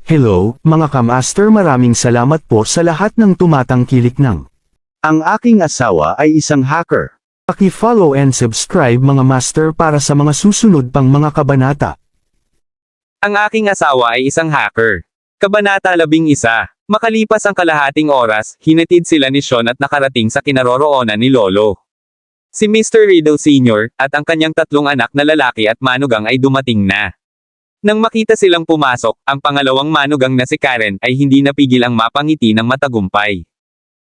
Hello, mga kamaster, maraming salamat po sa lahat ng tumatangkilik ng. Ang aking asawa ay isang hacker. Paki-follow and subscribe mga master para sa mga susunod pang mga kabanata. Ang aking asawa ay isang hacker. Kabanata 11. Makalipas ang kalahating oras, hinatid sila ni Sean at nakarating sa kinaroroonan ni Lolo. Si Mr. Riddle Sr. at ang kanyang tatlong anak na lalaki at manugang ay dumating na. Nang makita silang pumasok, ang pangalawang manugang na si Karen ay hindi napigil ang mapangiti ng matagumpay.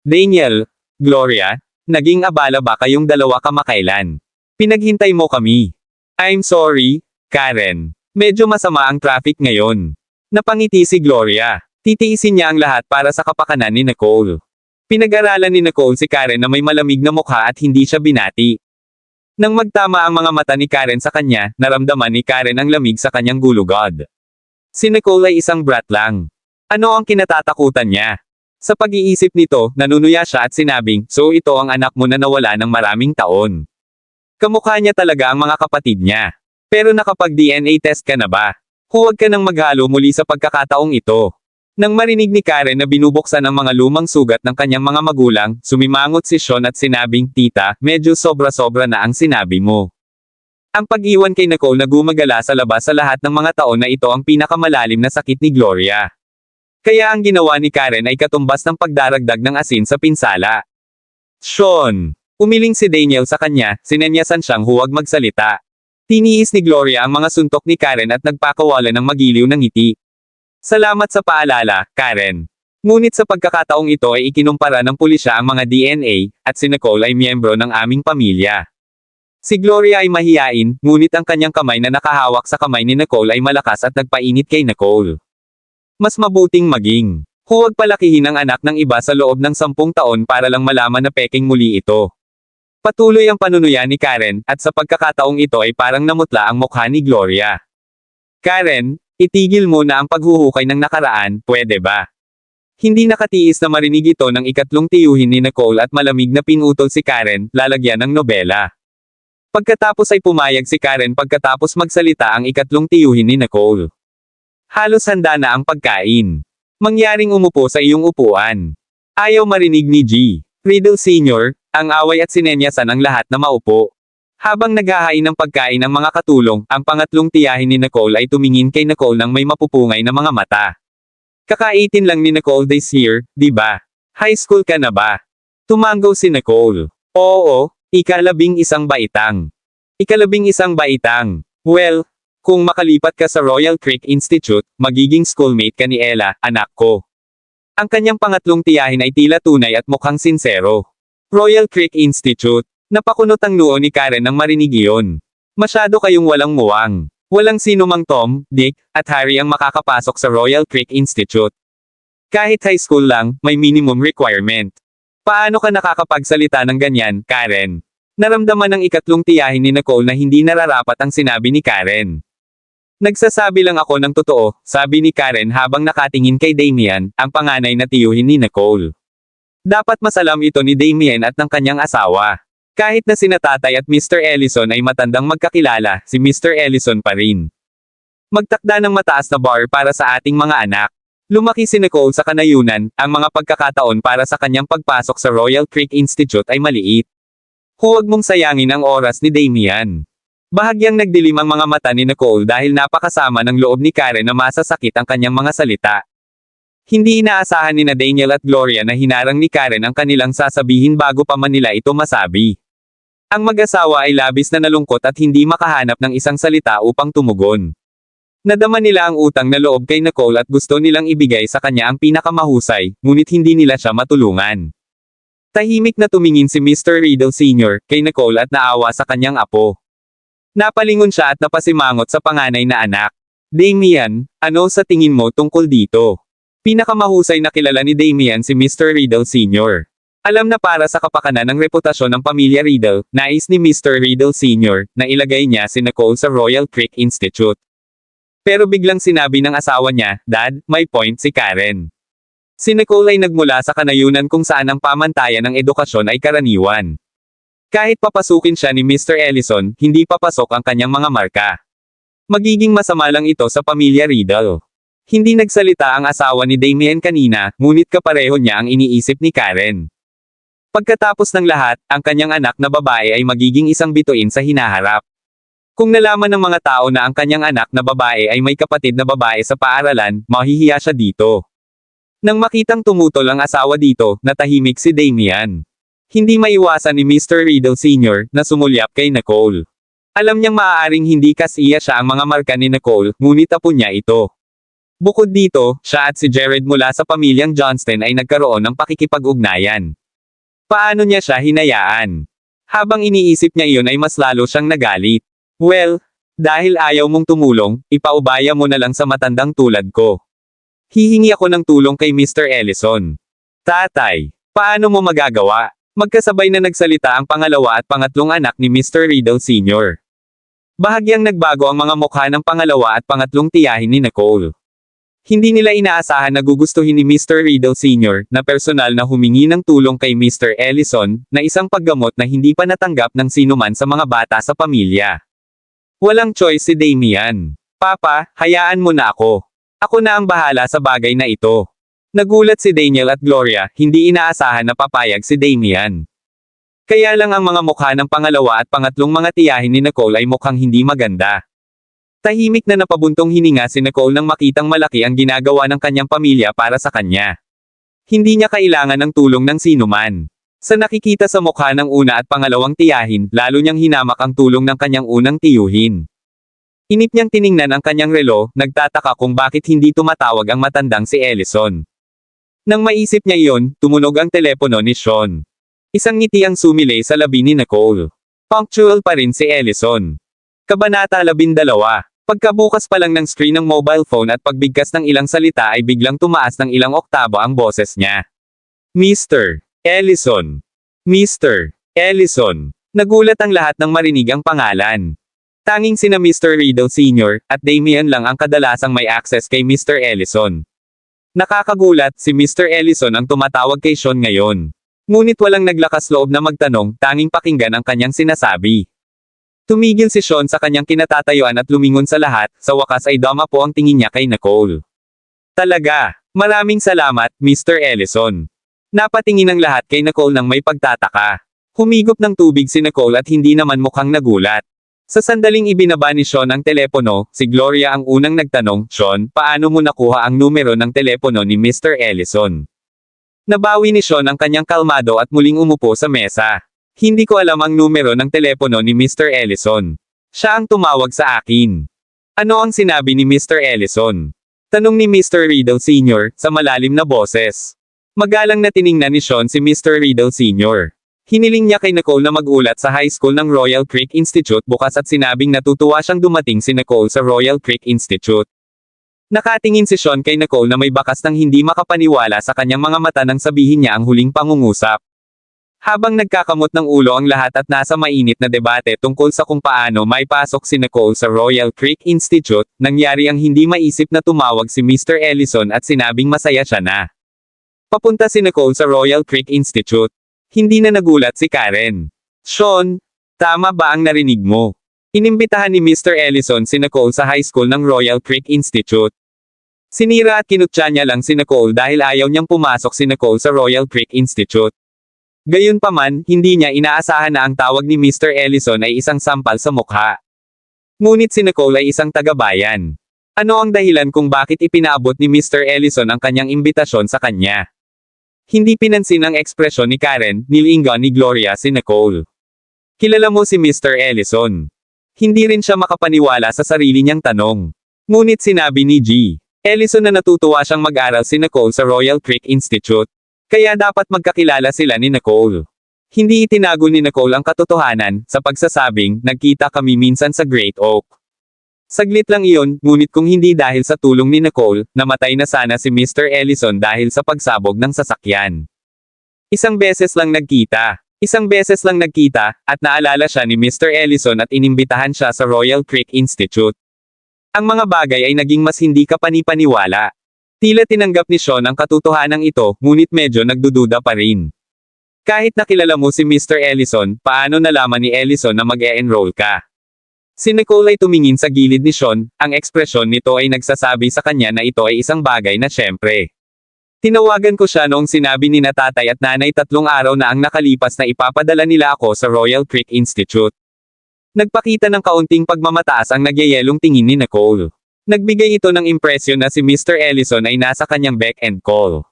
Daniel, Gloria, naging abala ba kayong dalawa kamakailan? Pinaghintay mo kami. I'm sorry, Karen. Medyo masama ang traffic ngayon. Napangiti si Gloria. Titiisin niya ang lahat para sa kapakanan ni Nicole. Pinag-aralan ni Nicole si Karen na may malamig na mukha at hindi siya binati. Nang magtama ang mga mata ni Karen sa kanya, naramdaman ni Karen ang lamig sa kanyang gulugod. Si Nicole ay isang brat lang. Ano ang kinatatakutan niya? Sa pag-iisip nito, nanunuya siya at sinabing, so ito ang anak mo na nawala ng maraming taon. Kamukha niya talaga ang mga kapatid niya. Pero nakapag-DNA test ka na ba? Huwag ka nang maghalo muli sa pagkakataong ito. Nang marinig ni Karen na binubuksan ang mga lumang sugat ng kanyang mga magulang, sumimangot si Sean at sinabing, Tita, medyo sobra-sobra na ang sinabi mo. Ang pag-iwan kay Nicole na gumagala sa labas sa lahat ng mga taon na ito ang pinakamalalim na sakit ni Gloria. Kaya ang ginawa ni Karen ay katumbas ng pagdaragdag ng asin sa pinsala. Sean! Umiling si Daniel sa kanya, sinenyasan siyang huwag magsalita. Tiniis ni Gloria ang mga suntok ni Karen at nagpakawala ng magiliw ng ngiti. Salamat sa paalala, Karen. Ngunit sa pagkakataong ito ay ikinumpara ng pulisya ang mga DNA, at si Nicole ay miyembro ng aming pamilya. Si Gloria ay mahiyain, ngunit ang kanyang kamay na nakahawak sa kamay ni Nicole ay malakas at nagpainit kay Nicole. Mas mabuting maging. Huwag palakihin ang anak ng iba sa loob ng 10 taon para lang malaman na peking muli ito. Patuloy ang panunuya ni Karen, at sa pagkakataong ito ay parang namutla ang mukha ni Gloria. Karen, itigil mo na ang paghuhukay ng nakaraan, pwede ba? Hindi nakatiis na marinig ito ng ikatlong tiyuhin ni Nicole at malamig na pinutol si Karen, lalagyan ng nobela. Pagkatapos ay pumayag si Karen pagkatapos magsalita ang ikatlong tiyuhin ni Nicole. Halos handa na ang pagkain. Mangyaring umupo sa iyong upuan. Ayaw marinig ni G. Riddle Sr., ang away at sinenyasan ang lahat na maupo. Habang naghahain ng pagkain ng mga katulong, ang pangatlong tiyahin ni Nicole ay tumingin kay Nicole ng may mapupungay na mga mata. Kaka-18 lang ni Nicole this year, di ba? High school ka na ba? Tumanggaw si Nicole. Oo, ika-11 baitang. Ika-11 baitang. Well, kung makalipat ka sa Royal Creek Institute, magiging schoolmate ka ni Ella, anak ko. Ang kanyang pangatlong tiyahin ay tila tunay at mukhang sinsero. Royal Creek Institute. Napakunot ang noo ni Karen nang marinig iyon. Masyado kayong walang muwang. Walang sino mang Tom, Dick, at Harry ang makakapasok sa Royal Creek Institute. Kahit high school lang, may minimum requirement. Paano ka nakakapagsalita ng ganyan, Karen? Naramdaman ng ikatlong tiyahin ni Nicole na hindi nararapat ang sinabi ni Karen. Nagsasabi lang ako ng totoo, sabi ni Karen habang nakatingin kay Damian, ang panganay na tiyuhin ni Nicole. Dapat masalam ito ni Damian at ng kanyang asawa. Kahit na sina tatay at Mr. Ellison ay matandang magkakilala, si Mr. Ellison pa rin. Magtakda ng mataas na bar para sa ating mga anak. Lumaki si Nicole sa kanayunan, ang mga pagkakataon para sa kanyang pagpasok sa Royal Creek Institute ay maliit. Huwag mong sayangin ang oras ni Damian. Bahagyang nagdilim ang mga mata ni Nicole dahil napakasama ng loob ni Karen na masasakit ang kanyang mga salita. Hindi inaasahan ni na Daniel at Gloria na hinarang ni Karen ang kanilang sasabihin bago pa man nila ito masabi. Ang mag-asawa ay labis na nalungkot at hindi makahanap ng isang salita upang tumugon. Nadama nila ang utang na loob kay Nicole at gusto nilang ibigay sa kanya ang pinakamahusay, ngunit hindi nila siya matulungan. Tahimik na tumingin si Mr. Riddle Sr. kay Nicole at naawa sa kanyang apo. Napalingon siya at napasimangot sa panganay na anak. Damian, ano sa tingin mo tungkol dito? Pinakamahusay na kilala ni Damian si Mr. Riddle Sr. Alam na para sa kapakanan ng reputasyon ng pamilya Riddle, nais ni Mr. Riddle Sr. na ilagay niya si Nicole sa Royal Creek Institute. Pero biglang sinabi ng asawa niya, Dad, may point si Karen. Si Nicole ay nagmula sa kanayunan kung saan ang pamantayan ng edukasyon ay karaniwan. Kahit papasukin siya ni Mr. Ellison, hindi papasok ang kanyang mga marka. Magiging masama lang ito sa pamilya Riddle. Hindi nagsalita ang asawa ni Damien kanina, ngunit kapareho niya ang iniisip ni Karen. Pagkatapos ng lahat, ang kanyang anak na babae ay magiging isang bituin sa hinaharap. Kung nalaman ng mga tao na ang kanyang anak na babae ay may kapatid na babae sa paaralan, mahihiya siya dito. Nang makitang tumutol ang asawa dito, natahimik si Damien. Hindi maiwasan ni Mr. Riddle Sr. na sumulyap kay Nicole. Alam niyang maaaring hindi kasiya siya ang mga marka ni Nicole, ngunit apo niya ito. Bukod dito, siya at si Jared mula sa pamilyang Johnston ay nagkaroon ng pakikipag-ugnayan. Paano niya siya hinayaan? Habang iniisip niya iyon ay mas lalo siyang nagalit. Well, dahil ayaw mong tumulong, ipaubaya mo na lang sa matandang tulad ko. Hihingi ako ng tulong kay Mr. Ellison. Tatay, paano mo magagawa? Magkasabay na nagsalita ang pangalawa at pangatlong anak ni Mr. Riddle Sr. Bahagyang nagbago ang mga mukha ng pangalawa at pangatlong tiyahin ni Nicole. Hindi nila inaasahan na gugustuhin ni Mr. Riddle Sr. na personal na humingi ng tulong kay Mr. Ellison, na isang paggamot na hindi pa natanggap ng sinuman sa mga bata sa pamilya. Walang choice si Damien. Papa, hayaan mo na ako. Ako na ang bahala sa bagay na ito. Nagulat si Daniel at Gloria, hindi inaasahan na papayag si Damien. Kaya lang ang mga mukha ng pangalawa at pangatlong mga tiyahin ni Nicole ay mukhang hindi maganda. Tahimik na napabuntong hininga si Nicole nang makitang malaki ang ginagawa ng kanyang pamilya para sa kanya. Hindi niya kailangan ng tulong ng sinuman. Sa nakikita sa mukha ng una at pangalawang tiyahin, lalo niyang hinamak ang tulong ng kanyang unang tiyuhin. Inip niyang tiningnan ang kanyang relo, nagtataka kung bakit hindi tumatawag ang matandang si Ellison. Nang maisip niya iyon, tumunog ang telepono ni Sean. Isang ngiti ang sumilay sa labi ni Nicole. Punctual pa rin si Ellison. Kabanata 12. Pagkabukas pa lang ng screen ng mobile phone at pagbigkas ng ilang salita ay biglang tumaas ng ilang oktabo ang boses niya. Mr. Ellison. Mr. Ellison. Nagulat ang lahat nang marinig ang pangalan. Tanging sina Mr. Riddle Sr. at Damien lang ang kadalasang may access kay Mr. Ellison. Nakakagulat, si Mr. Ellison ang tumatawag kay Sean ngayon. Ngunit walang naglakas loob na magtanong, tanging pakinggan ang kanyang sinasabi. Tumigil si Sean sa kanyang kinatatayuan at lumingon sa lahat, sa wakas ay dama po ang tingin niya kay Nicole. Talaga, maraming salamat, Mr. Ellison. Napatingin ang lahat kay Nicole nang may pagtataka. Humigop ng tubig si Nicole at hindi naman mukhang nagulat. Sa sandaling ibinaba ni Sean ang telepono, si Gloria ang unang nagtanong, Sean, paano mo nakuha ang numero ng telepono ni Mr. Ellison? Nabawi ni Sean ang kanyang kalmado at muling umupo sa mesa. Hindi ko alam ang numero ng telepono ni Mr. Ellison. Siya ang tumawag sa akin. Ano ang sinabi ni Mr. Ellison? Tanong ni Mr. Riddle Sr. sa malalim na boses. Magalang na tiningnan ni Sean si Mr. Riddle Sr. Hiniling niya kay Nicole na mag-ulat sa high school ng Royal Creek Institute bukas at sinabing natutuwa siyang dumating si Nicole sa Royal Creek Institute. Nakatingin si Sean kay Nicole na may bakas ng hindi makapaniwala sa kanyang mga mata nang sabihin niya ang huling pangungusap. Habang nagkakamot ng ulo ang lahat at nasa mainit na debate tungkol sa kung paano may pasok si Nicole sa Royal Creek Institute, nangyari ang hindi maisip na tumawag si Mr. Ellison at sinabing masaya siya na. Papunta si Nicole sa Royal Creek Institute. Hindi na nagulat si Karen. Sean, tama ba ang narinig mo? Inimbitahan ni Mr. Ellison si Nicole sa high school ng Royal Creek Institute. Sinira at kinutya niya lang si Nicole dahil ayaw niyang pumasok si Nicole sa Royal Creek Institute. Gayunpaman, hindi niya inaasahan na ang tawag ni Mr. Ellison ay isang sampal sa mukha. Ngunit si Nicole ay isang taga-bayan. Ano ang dahilan kung bakit ipinaabot ni Mr. Ellison ang kanyang imbitasyon sa kanya? Hindi pinansin ang ekspresyon ni Karen, nilingon ni Gloria si Nicole. Kilala mo si Mr. Ellison? Hindi rin siya makapaniwala sa sarili niyang tanong. Ngunit sinabi ni G. Ellison na natutuwa siyang mag-aral si Nicole sa Royal Creek Institute. Kaya dapat magkakilala sila ni Nicole. Hindi itinago ni Nicole ang katotohanan, sa pagsasabing, nagkita kami minsan sa Great Oak. Saglit lang iyon, ngunit kung hindi dahil sa tulong ni Nicole, namatay na sana si Mr. Ellison dahil sa pagsabog ng sasakyan. Isang beses lang nagkita, at naalala siya ni Mr. Ellison at inimbitahan siya sa Royal Creek Institute. Ang mga bagay ay naging mas hindi kapani-paniwala. Tila tinanggap ni Sean ang katotohanan ito, ngunit medyo nagdududa pa rin. Kahit nakilala mo si Mr. Ellison, paano nalaman ni Ellison na mag-e-enroll ka? Si Nicole ay tumingin sa gilid ni Sean, ang ekspresyon nito ay nagsasabi sa kanya na ito ay isang bagay na syempre. Tinawagan ko siya noong sinabi ni na tatay at nanay 3 araw na ang nakalipas na ipapadala nila ako sa Royal Creek Institute. Nagpakita ng kaunting pagmamataas ang nagyayelong tingin ni Nicole. Nagbigay ito ng impresyon na si Mr. Ellison ay nasa kanyang beck and call.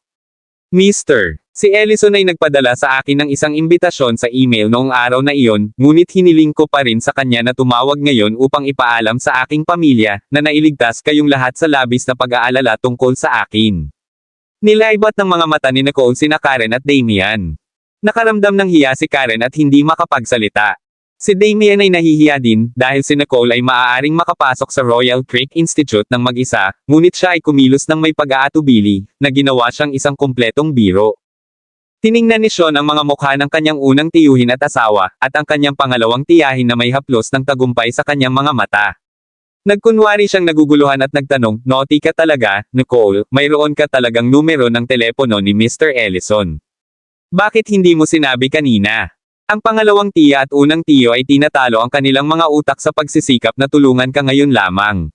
Mr. Si Ellison ay nagpadala sa akin ng isang imbitasyon sa email noong araw na iyon, ngunit hiniling ko pa rin sa kanya na tumawag ngayon upang ipaalam sa aking pamilya, na nailigtas kayong lahat sa labis na pag-aalala tungkol sa akin. Nilaibat ng mga mata ni Nicole sina Karen at Damian. Nakaramdam ng hiya si Karen at hindi makapagsalita. Si Damian ay nahihiya din, dahil si Nicole ay maaaring makapasok sa Royal Creek Institute ng mag-isa, ngunit siya ay kumilos ng may pag-aatubili, na ginawa siyang isang kumpletong biro. Tiningnan ni Sean ang mga mukha ng kanyang unang tiyuhin at asawa, at ang kanyang pangalawang tiyahin na may haplos ng tagumpay sa kanyang mga mata. Nagkunwari siyang naguguluhan at nagtanong, "Naughty ka talaga, Nicole, mayroon ka talagang numero ng telepono ni Mr. Ellison. Bakit hindi mo sinabi kanina?" Ang pangalawang tiya at unang tiyo ay tinatalo ang kanilang mga utak sa pagsisikap na tulungan ka ngayon lamang.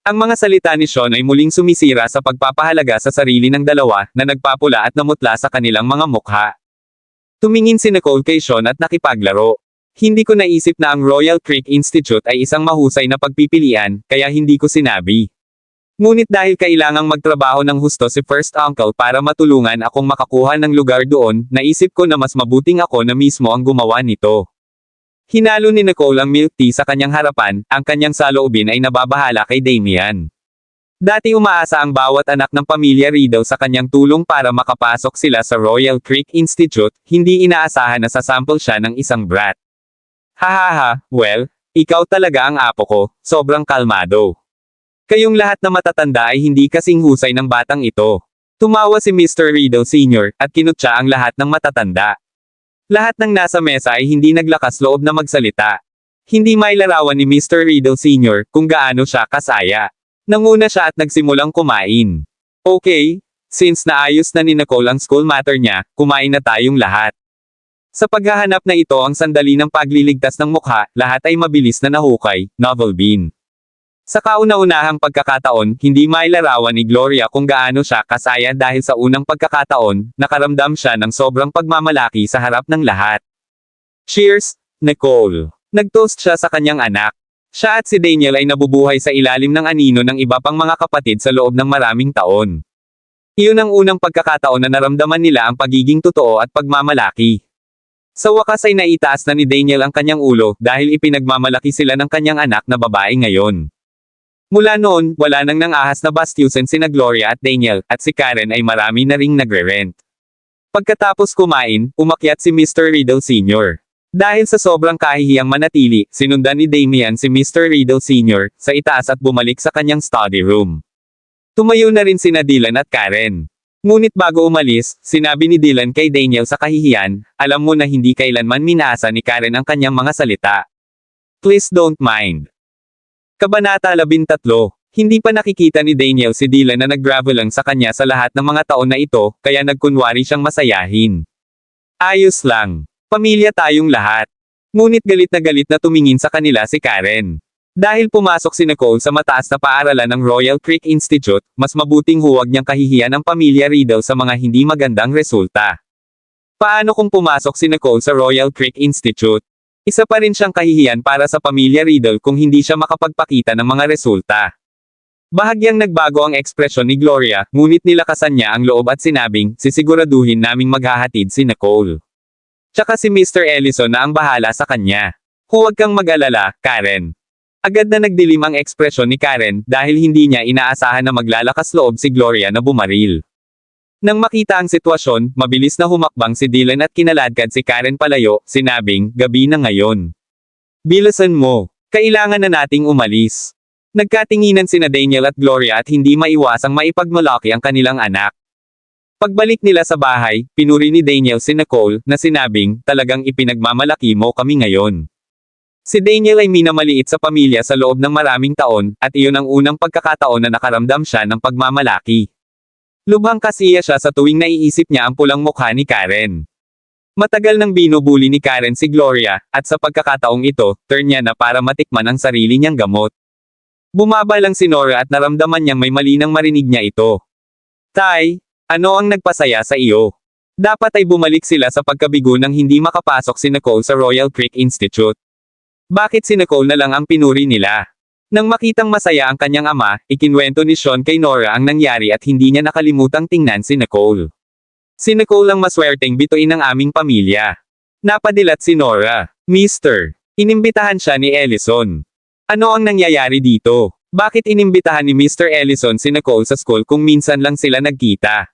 Ang mga salita ni Sean ay muling sumisira sa pagpapahalaga sa sarili ng dalawa, na nagpapula at namutla sa kanilang mga mukha. Tumingin si Nicole kay Sean at nakipaglaro. Hindi ko naisip na ang Royal Creek Institute ay isang mahusay na pagpipilian, kaya hindi ko sinabi. Ngunit dahil kailangang magtrabaho ng husto si First Uncle para matulungan akong makakuha ng lugar doon, naisip ko na mas mabuting ako na mismo ang gumawa nito. Hinalo ni Nicole ang milk tea sa kanyang harapan, ang kanyang saloobin ay nababahala kay Damian. Dati umaasa ang bawat anak ng pamilya Riddle sa kanyang tulong para makapasok sila sa Royal Creek Institute, hindi inaasahan na sasample siya ng isang brat. Hahaha, well, ikaw talaga ang apo ko, sobrang kalmado. Kayong lahat na matatanda ay hindi kasing husay ng batang ito. Tumawa si Mr. Riddle Sr., at kinutya ang lahat ng matatanda. Lahat ng nasa mesa ay hindi naglakas loob na magsalita. Hindi mailarawan ni Mr. Riddle Sr. kung gaano siya kasaya. Nanguna siya at nagsimulang kumain. Okay, since naayos na ni Nicole ang school matter niya, kumain na tayong lahat. Sa paghahanap na ito ang sandali ng pagliligtas ng mukha, lahat ay mabilis na nahukay, novel bean. Sa kauna-unahang pagkakataon, hindi mailarawan ni Gloria kung gaano siya kasaya dahil sa unang pagkakataon, nakaramdam siya ng sobrang pagmamalaki sa harap ng lahat. Cheers, Nicole! Nag-toast siya sa kanyang anak. Siya at si Daniel ay nabubuhay sa ilalim ng anino ng iba pang mga kapatid sa loob ng maraming taon. Iyon ang unang pagkakataon na naramdaman nila ang pagiging totoo at pagmamalaki. Sa wakas ay naitaas na ni Daniel ang kanyang ulo dahil ipinagmamalaki sila ng kanyang anak na babae ngayon. Mula noon, wala nang nangahas na bastyusan sina Gloria at Daniel, at si Karen ay marami na ring nagre-rent. Pagkatapos kumain, umakyat si Mr. Riddle Sr. Dahil sa sobrang kahihiyang manatili, sinundan ni Damian si Mr. Riddle Sr. sa itaas at bumalik sa kanyang study room. Tumayo na rin sina Dylan at Karen. Ngunit bago umalis, sinabi ni Dylan kay Daniel sa kahihiyan, "Alam mo na hindi kailanman minasa ni Karen ang kanyang mga salita. Please don't mind." Kabanata 13. Hindi pa nakikita ni Daniel si Dylan na nag-gravel lang sa kanya sa lahat ng mga taon na ito, kaya nagkunwari siyang masayahin. Ayos lang. Pamilya tayong lahat. Ngunit galit na tumingin sa kanila si Karen. Dahil pumasok si Nicole sa mataas na paaralan ng Royal Creek Institute, mas mabuting huwag niyang kahihiyan ang pamilya Riddle sa mga hindi magandang resulta. Paano kung pumasok si Nicole sa Royal Creek Institute? Isa pa rin siyang kahihiyan para sa pamilya Riddle kung hindi siya makapagpakita ng mga resulta. Bahagyang nagbago ang ekspresyon ni Gloria, ngunit nilakasan niya ang loob at sinabing, "Sisiguraduhin naming maghahatid si Nicole. Tsaka si Mr. Ellison na ang bahala sa kanya. Huwag kang mag-alala, Karen." Agad na nagdilim ang ekspresyon ni Karen dahil hindi niya inaasahan na maglalakas loob si Gloria na bumaril. Nang makita ang sitwasyon, mabilis na humakbang si Dylan at kinaladkad si Karen palayo, sinabing, "Gabi na ngayon. Bilisan mo. Kailangan na nating umalis." Nagkatinginan sina Daniel at Gloria at hindi maiwasang maipagmalaki ang kanilang anak. Pagbalik nila sa bahay, pinuri ni Daniel si Nicole, na sinabing, "Talagang ipinagmamalaki mo kami ngayon." Si Daniel ay minamaliit sa pamilya sa loob ng maraming taon, at iyon ang unang pagkakataon na nakaramdam siya ng pagmamalaki. Lubhang kasiya siya sa tuwing naiisip niya ang pulang mukha ni Karen. Matagal nang binubuli ni Karen si Gloria, at sa pagkakataong ito, turn niya na para matikman ang sarili niyang gamot. Bumaba lang si Nora at naramdaman niyang may mali nang marinig niya ito. Tay, ano ang nagpasaya sa iyo? Dapat ay bumalik sila sa pagkabigo nang hindi makapasok si Nicole sa Royal Creek Institute. Bakit si Nicole na lang ang pinuri nila? Nang makitang masaya ang kanyang ama, ikinwento ni Sean kay Nora ang nangyari at hindi niya nakalimutang tingnan si Nicole. Si Nicole ang maswerteng bituin ng aming pamilya. Napadilat si Nora. Mister, inimbitahan siya ni Ellison. Ano ang nangyayari dito? Bakit inimbitahan ni Mr. Ellison si Nicole sa school kung minsan lang sila nagkita?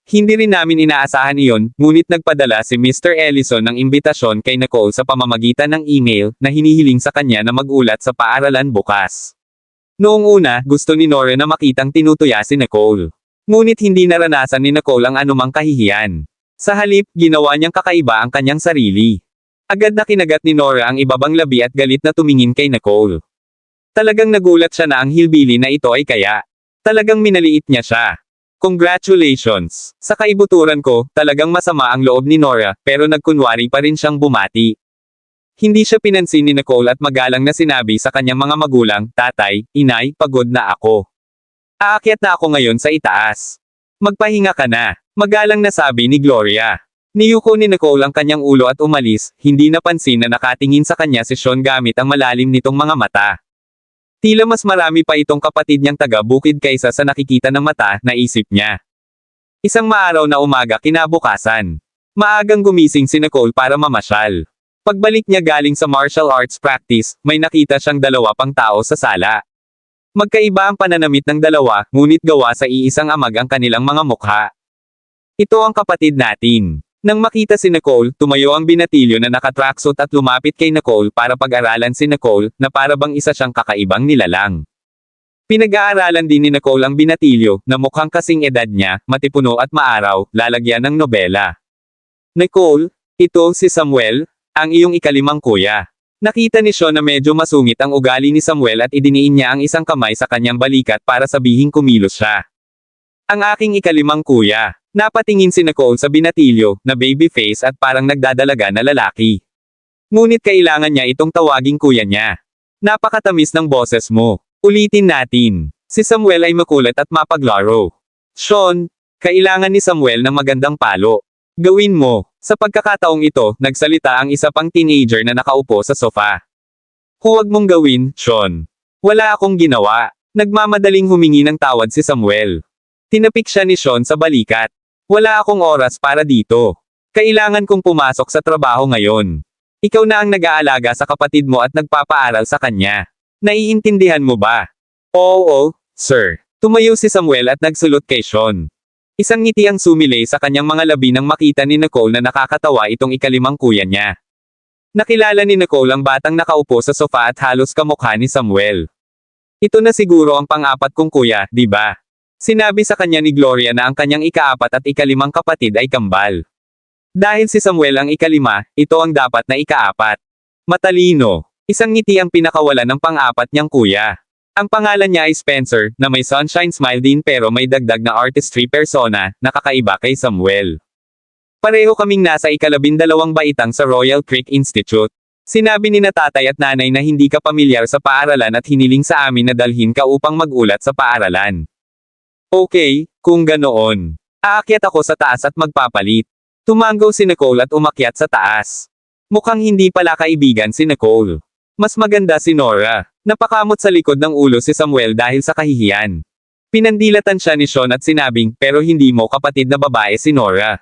Hindi rin namin inaasahan iyon, ngunit nagpadala si Mr. Ellison ng imbitasyon kay Nicole sa pamamagitan ng email na hinihiling sa kanya na magulat sa paaralan bukas. Noong una, gusto ni Nora na makitang tinutuya si Nicole. Ngunit hindi naranasan ni Nicole ang anumang kahihiyan. Sa halip, ginawa niyang kakaiba ang kanyang sarili. Agad na kinagat ni Nora ang ibabang labi at galit na tumingin kay Nicole. Talagang nagulat siya na ang hillbilly na ito ay kaya. Talagang minaliit niya siya. Congratulations! Sa kaibuturan ko, talagang masama ang loob ni Nora, pero nagkunwari pa rin siyang bumati. Hindi siya pinansin ni Nicole at magalang na sinabi sa kanyang mga magulang, Tatay, Inay, pagod na ako. Aakyat na ako ngayon sa itaas. Magpahinga ka na. Magalang na sabi ni Gloria. Niyuko ni Nicole ang kanyang ulo at umalis, hindi napansin na nakatingin sa kanya si Sean gamit ang malalim nitong mga mata. Tila mas marami pa itong kapatid niyang taga-bukid kaysa sa nakikita ng mata, naisip niya. Isang maaraw na umaga kinabukasan. Maagang gumising si Nicole para mamasyal. Pagbalik niya galing sa martial arts practice, may nakita siyang dalawa pang tao sa sala. Magkaiba ang pananamit ng dalawa, ngunit gawa sa iisang amag ang kanilang mga mukha. Ito ang kapatid natin. Nang makita si Nicole, tumayo ang binatilyo na nakatracksuit at lumapit kay Nicole para pag-aralan si Nicole, na para bang isa siyang kakaibang nilalang. Pinag-aaralan din ni Nicole ang binatilyo, na mukhang kasing edad niya, matipuno at maaraw, lalagyan ng nobela. Nicole, ito si Samuel, ang iyong ikalimang kuya. Nakita ni Sean na medyo masungit ang ugali ni Samuel at idiniin niya ang isang kamay sa kanyang balikat para sabihing kumilos siya. Ang aking ikalimang kuya. Napatingin si Nicole sa binatilyo, na baby face at parang nagdadalaga na lalaki. Ngunit kailangan niya itong tawaging kuya niya. Napakatamis ng boses mo. Ulitin natin. Si Samuel ay makulat at mapaglaro. Sean, kailangan ni Samuel ng magandang palo. Gawin mo. Sa pagkakataong ito, nagsalita ang isa pang teenager na nakaupo sa sofa. Huwag mong gawin, Sean. Wala akong ginawa. Nagmamadaling humingi ng tawad si Samuel. Tinapik siya ni Sean sa balikat. Wala akong oras para dito. Kailangan kong pumasok sa trabaho ngayon. Ikaw na ang nag-aalaga sa kapatid mo at nagpapaaral sa kanya. Naiintindihan mo ba? Oo, sir. Tumayo si Samuel at nagsulot kay Sean. Isang ngiti ang sumilay sa kanyang mga labi nang makita ni Nicole na nakakatawa itong ikalimang kuya niya. Nakilala ni Nicole ang batang nakaupo sa sofa at halos kamukha ni Samuel. Ito na siguro ang pang-apat kong kuya, di ba? Sinabi sa kanya ni Gloria na ang kanyang ikaapat at ikalimang kapatid ay kambal. Dahil si Samuel ang ikalima, ito ang dapat na ikaapat. Matalino. Isang ngiti ang pinakawalan ng pang-apat niyang kuya. Ang pangalan niya ay Spencer, na may sunshine smile din pero may dagdag na artistry persona, nakakaiba kay Samuel. Pareho kaming nasa ika-12 baitang sa Royal Creek Institute. Sinabi ni na tatay at nanay na hindi ka pamilyar sa paaralan at hiniling sa amin na dalhin ka upang magulat sa paaralan. Okay, kung ganoon. Aakyat ako sa taas at magpapalit. Tumanggaw si Nicole at umakyat sa taas. Mukhang hindi pala kaibigan si Nicole. Mas maganda si Nora. Napakamot sa likod ng ulo si Samuel dahil sa kahihiyan. Pinandilatan siya ni Sean at sinabing, pero hindi mo kapatid na babae si Nora.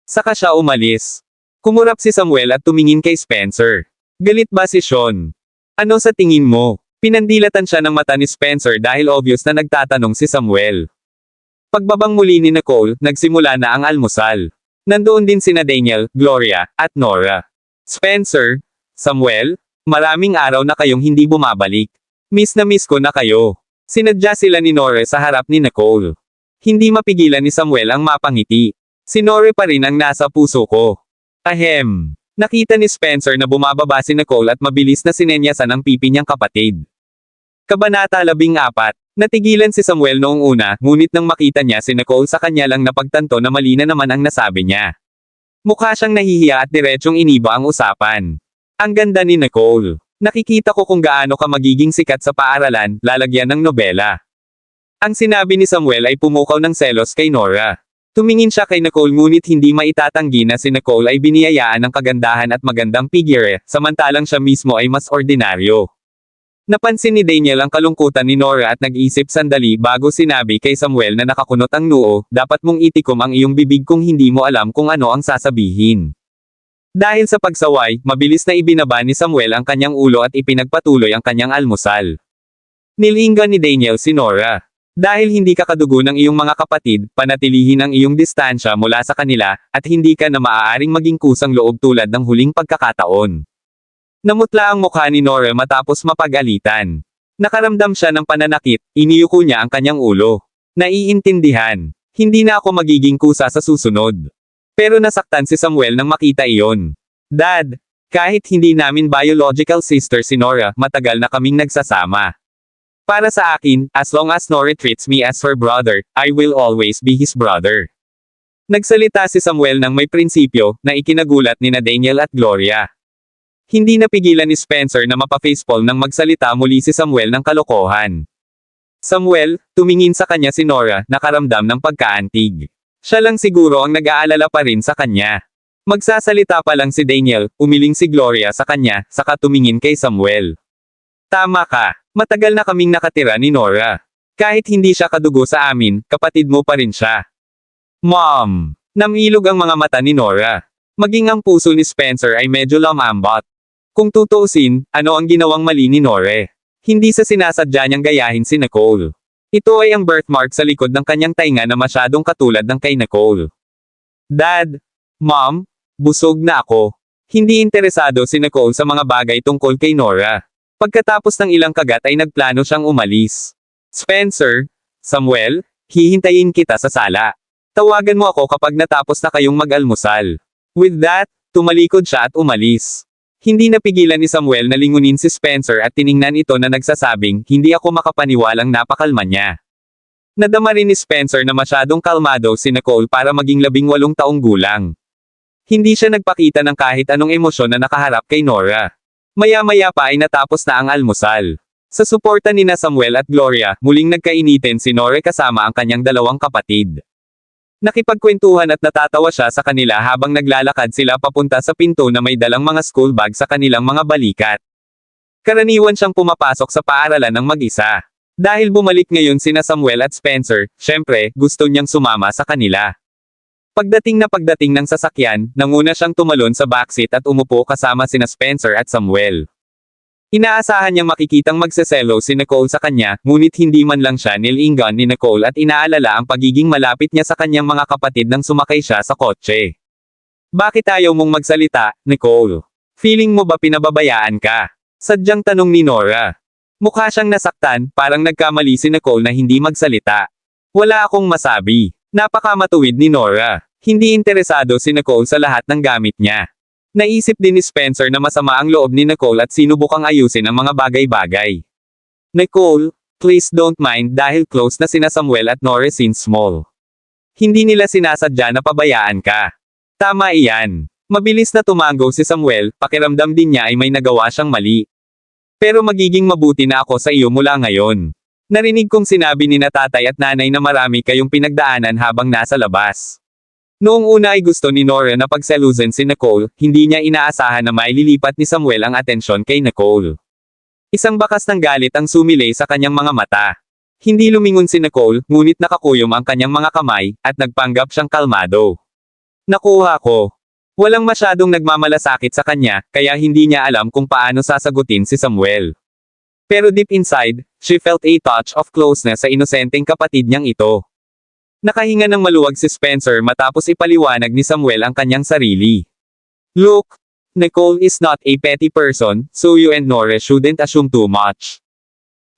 Saka siya umalis. Kumurap si Samuel at tumingin kay Spencer. Galit ba si Sean? Ano sa tingin mo? Pinandilatan siya ng mata ni Spencer dahil obvious na nagtatanong si Samuel. Pagbabang muli ni Nicole, nagsimula na ang almusal. Nandoon din sina Daniel, Gloria, at Nora. Spencer, Samuel, maraming araw na kayong hindi bumabalik. Miss na miss ko na kayo. Sinadya sila ni Nora sa harap ni Nicole. Hindi mapigilan ni Samuel ang mapangiti. Si Nora pa rin ang nasa puso ko. Ahem. Nakita ni Spencer na bumababa si Nicole at mabilis na sinenyasan ang pipi niyang kapatid. Kabanata 14. Natigilan si Samuel noong una, ngunit nang makita niya si Nicole sa kanya lang napagtanto na mali na naman ang nasabi niya. Mukha siyang nahihiya at diretsyong iniba ang usapan. Ang ganda ni Nicole. Nakikita ko kung gaano ka magiging sikat sa paaralan, lalagyan ng nobela. Ang sinabi ni Samuel ay pumukaw ng selos kay Nora. Tumingin siya kay Nicole ngunit hindi maitatanggi na si Nicole ay biniyayaan ng kagandahan at magandang figure, samantalang siya mismo ay mas ordinaryo. Napansin ni Daniel ang kalungkutan ni Nora at nag-isip sandali bago sinabi kay Samuel na nakakunot ang noo, dapat mong itikom ang iyong bibig kung hindi mo alam kung ano ang sasabihin. Dahil sa pagsaway, mabilis na ibinaba ni Samuel ang kanyang ulo at ipinagpatuloy ang kanyang almusal. Nilingan ni Daniel si Nora. Dahil hindi ka kadugo ng iyong mga kapatid, panatilihin ang iyong distansya mula sa kanila, at hindi ka na maaaring maging kusang loob tulad ng huling pagkakataon. Namutla ang mukha ni Nora matapos mapagalitan. Nakaramdam siya ng pananakit, iniyuko niya ang kanyang ulo. Naiintindihan. Hindi na ako magiging kusa sa susunod. Pero nasaktan si Samuel nang makita iyon. Dad, kahit hindi namin biological sister si Nora, matagal na kaming nagsasama. Para sa akin, as long as Nora treats me as her brother, I will always be his brother. Nagsalita si Samuel ng may prinsipyo, na ikinagulat ni na Daniel at Gloria. Hindi napigilan ni Spencer na mapafacepalm nang magsalita muli si Samuel ng kalokohan. Samuel, tumingin sa kanya si Nora, nakaramdam ng pagkaantig. Siya lang siguro ang nag-aalala pa rin sa kanya. Magsasalita pa lang si Daniel, umiling si Gloria sa kanya, saka tumingin kay Samuel. Tama ka, matagal na kaming nakatira ni Nora. Kahit hindi siya kadugo sa amin, kapatid mo pa rin siya. Mom! Namilog ang mga mata ni Nora. Maging ang puso ni Spencer ay medyo lamambot. Kung tutuusin, ano ang ginawang mali ni Nore? Hindi sa sinasadya niyang gayahin si Nicole. Ito ay ang birthmark sa likod ng kanyang tainga na masyadong katulad ng kay Nicole. Dad, Mom, busog na ako. Hindi interesado si Nicole sa mga bagay tungkol kay Nora. Pagkatapos ng ilang kagat ay nagplano siyang umalis. Spencer, Samuel, hihintayin kita sa sala. Tawagan mo ako kapag natapos na kayong mag-almusal. With that, tumalikod siya at umalis. Hindi napigilan ni Samuel na lingunin si Spencer at tiningnan ito na nagsasabing, hindi ako makapaniwalang napakalma niya. Nadama rin ni Spencer na masyadong kalmado si Nicole para maging 18 taong gulang. Hindi siya nagpakita ng kahit anong emosyon na nakaharap kay Nora. Maya-maya pa ay natapos na ang almusal. Sa suporta ni na Samuel at Gloria, muling nagkainitin si Nora kasama ang kanyang dalawang kapatid. Nakipagkwentuhan at natatawa siya sa kanila habang naglalakad sila papunta sa pinto na may dalang mga school bag sa kanilang mga balikat. Karaniwan siyang pumapasok sa paaralan ng mag-isa. Dahil bumalik ngayon sina Samuel at Spencer, syempre, gusto niyang sumama sa kanila. Pagdating ng sasakyan, nanguna siyang tumalon sa backseat at umupo kasama sina Spencer at Samuel. Inaasahan niyang makikitang magseselo si Nicole sa kanya, ngunit hindi man lang siya nilingan ni Nicole at inaalala ang pagiging malapit niya sa kanyang mga kapatid nang sumakay siya sa kotse. Bakit ayaw mong magsalita, Nicole? Feeling mo ba pinababayaan ka? Sadyang tanong ni Nora. Mukha siyang nasaktan, parang nagkamali si Nicole na hindi magsalita. Wala akong masabi. Napakamatuwid ni Nora. Hindi interesado si Nicole sa lahat ng gamit niya. Naisip din ni Spencer na masama ang loob ni Nicole at sinubukang ayusin ang mga bagay-bagay. Nicole, please don't mind dahil close na sina Samuel at Nora since small. Hindi nila sinasadya na pabayaan ka. Tama iyan. Mabilis na tumango si Samuel, pakiramdam din niya ay may nagawa siyang mali. Pero magiging mabuti na ako sa iyo mula ngayon. Narinig kong sinabi ni na tatay at nanay na marami kayong pinagdaanan habang nasa labas. Noong una ay gusto ni Nora na pagselusin si Nicole, hindi niya inaasahan na maililipat ni Samuel ang atensyon kay Nicole. Isang bakas ng galit ang sumilay sa kanyang mga mata. Hindi lumingon si Nicole, ngunit nakakuyom ang kanyang mga kamay, at nagpanggap siyang kalmado. Nakuha ko. Walang masyadong nagmamalasakit sa kanya, kaya hindi niya alam kung paano sasagutin si Samuel. Pero deep inside, she felt a touch of closeness sa inosenteng kapatid niyang ito. Nakahinga ng maluwag si Spencer matapos ipaliwanag ni Samuel ang kanyang sarili. Look, Nicole is not a petty person, so you and Nora shouldn't assume too much.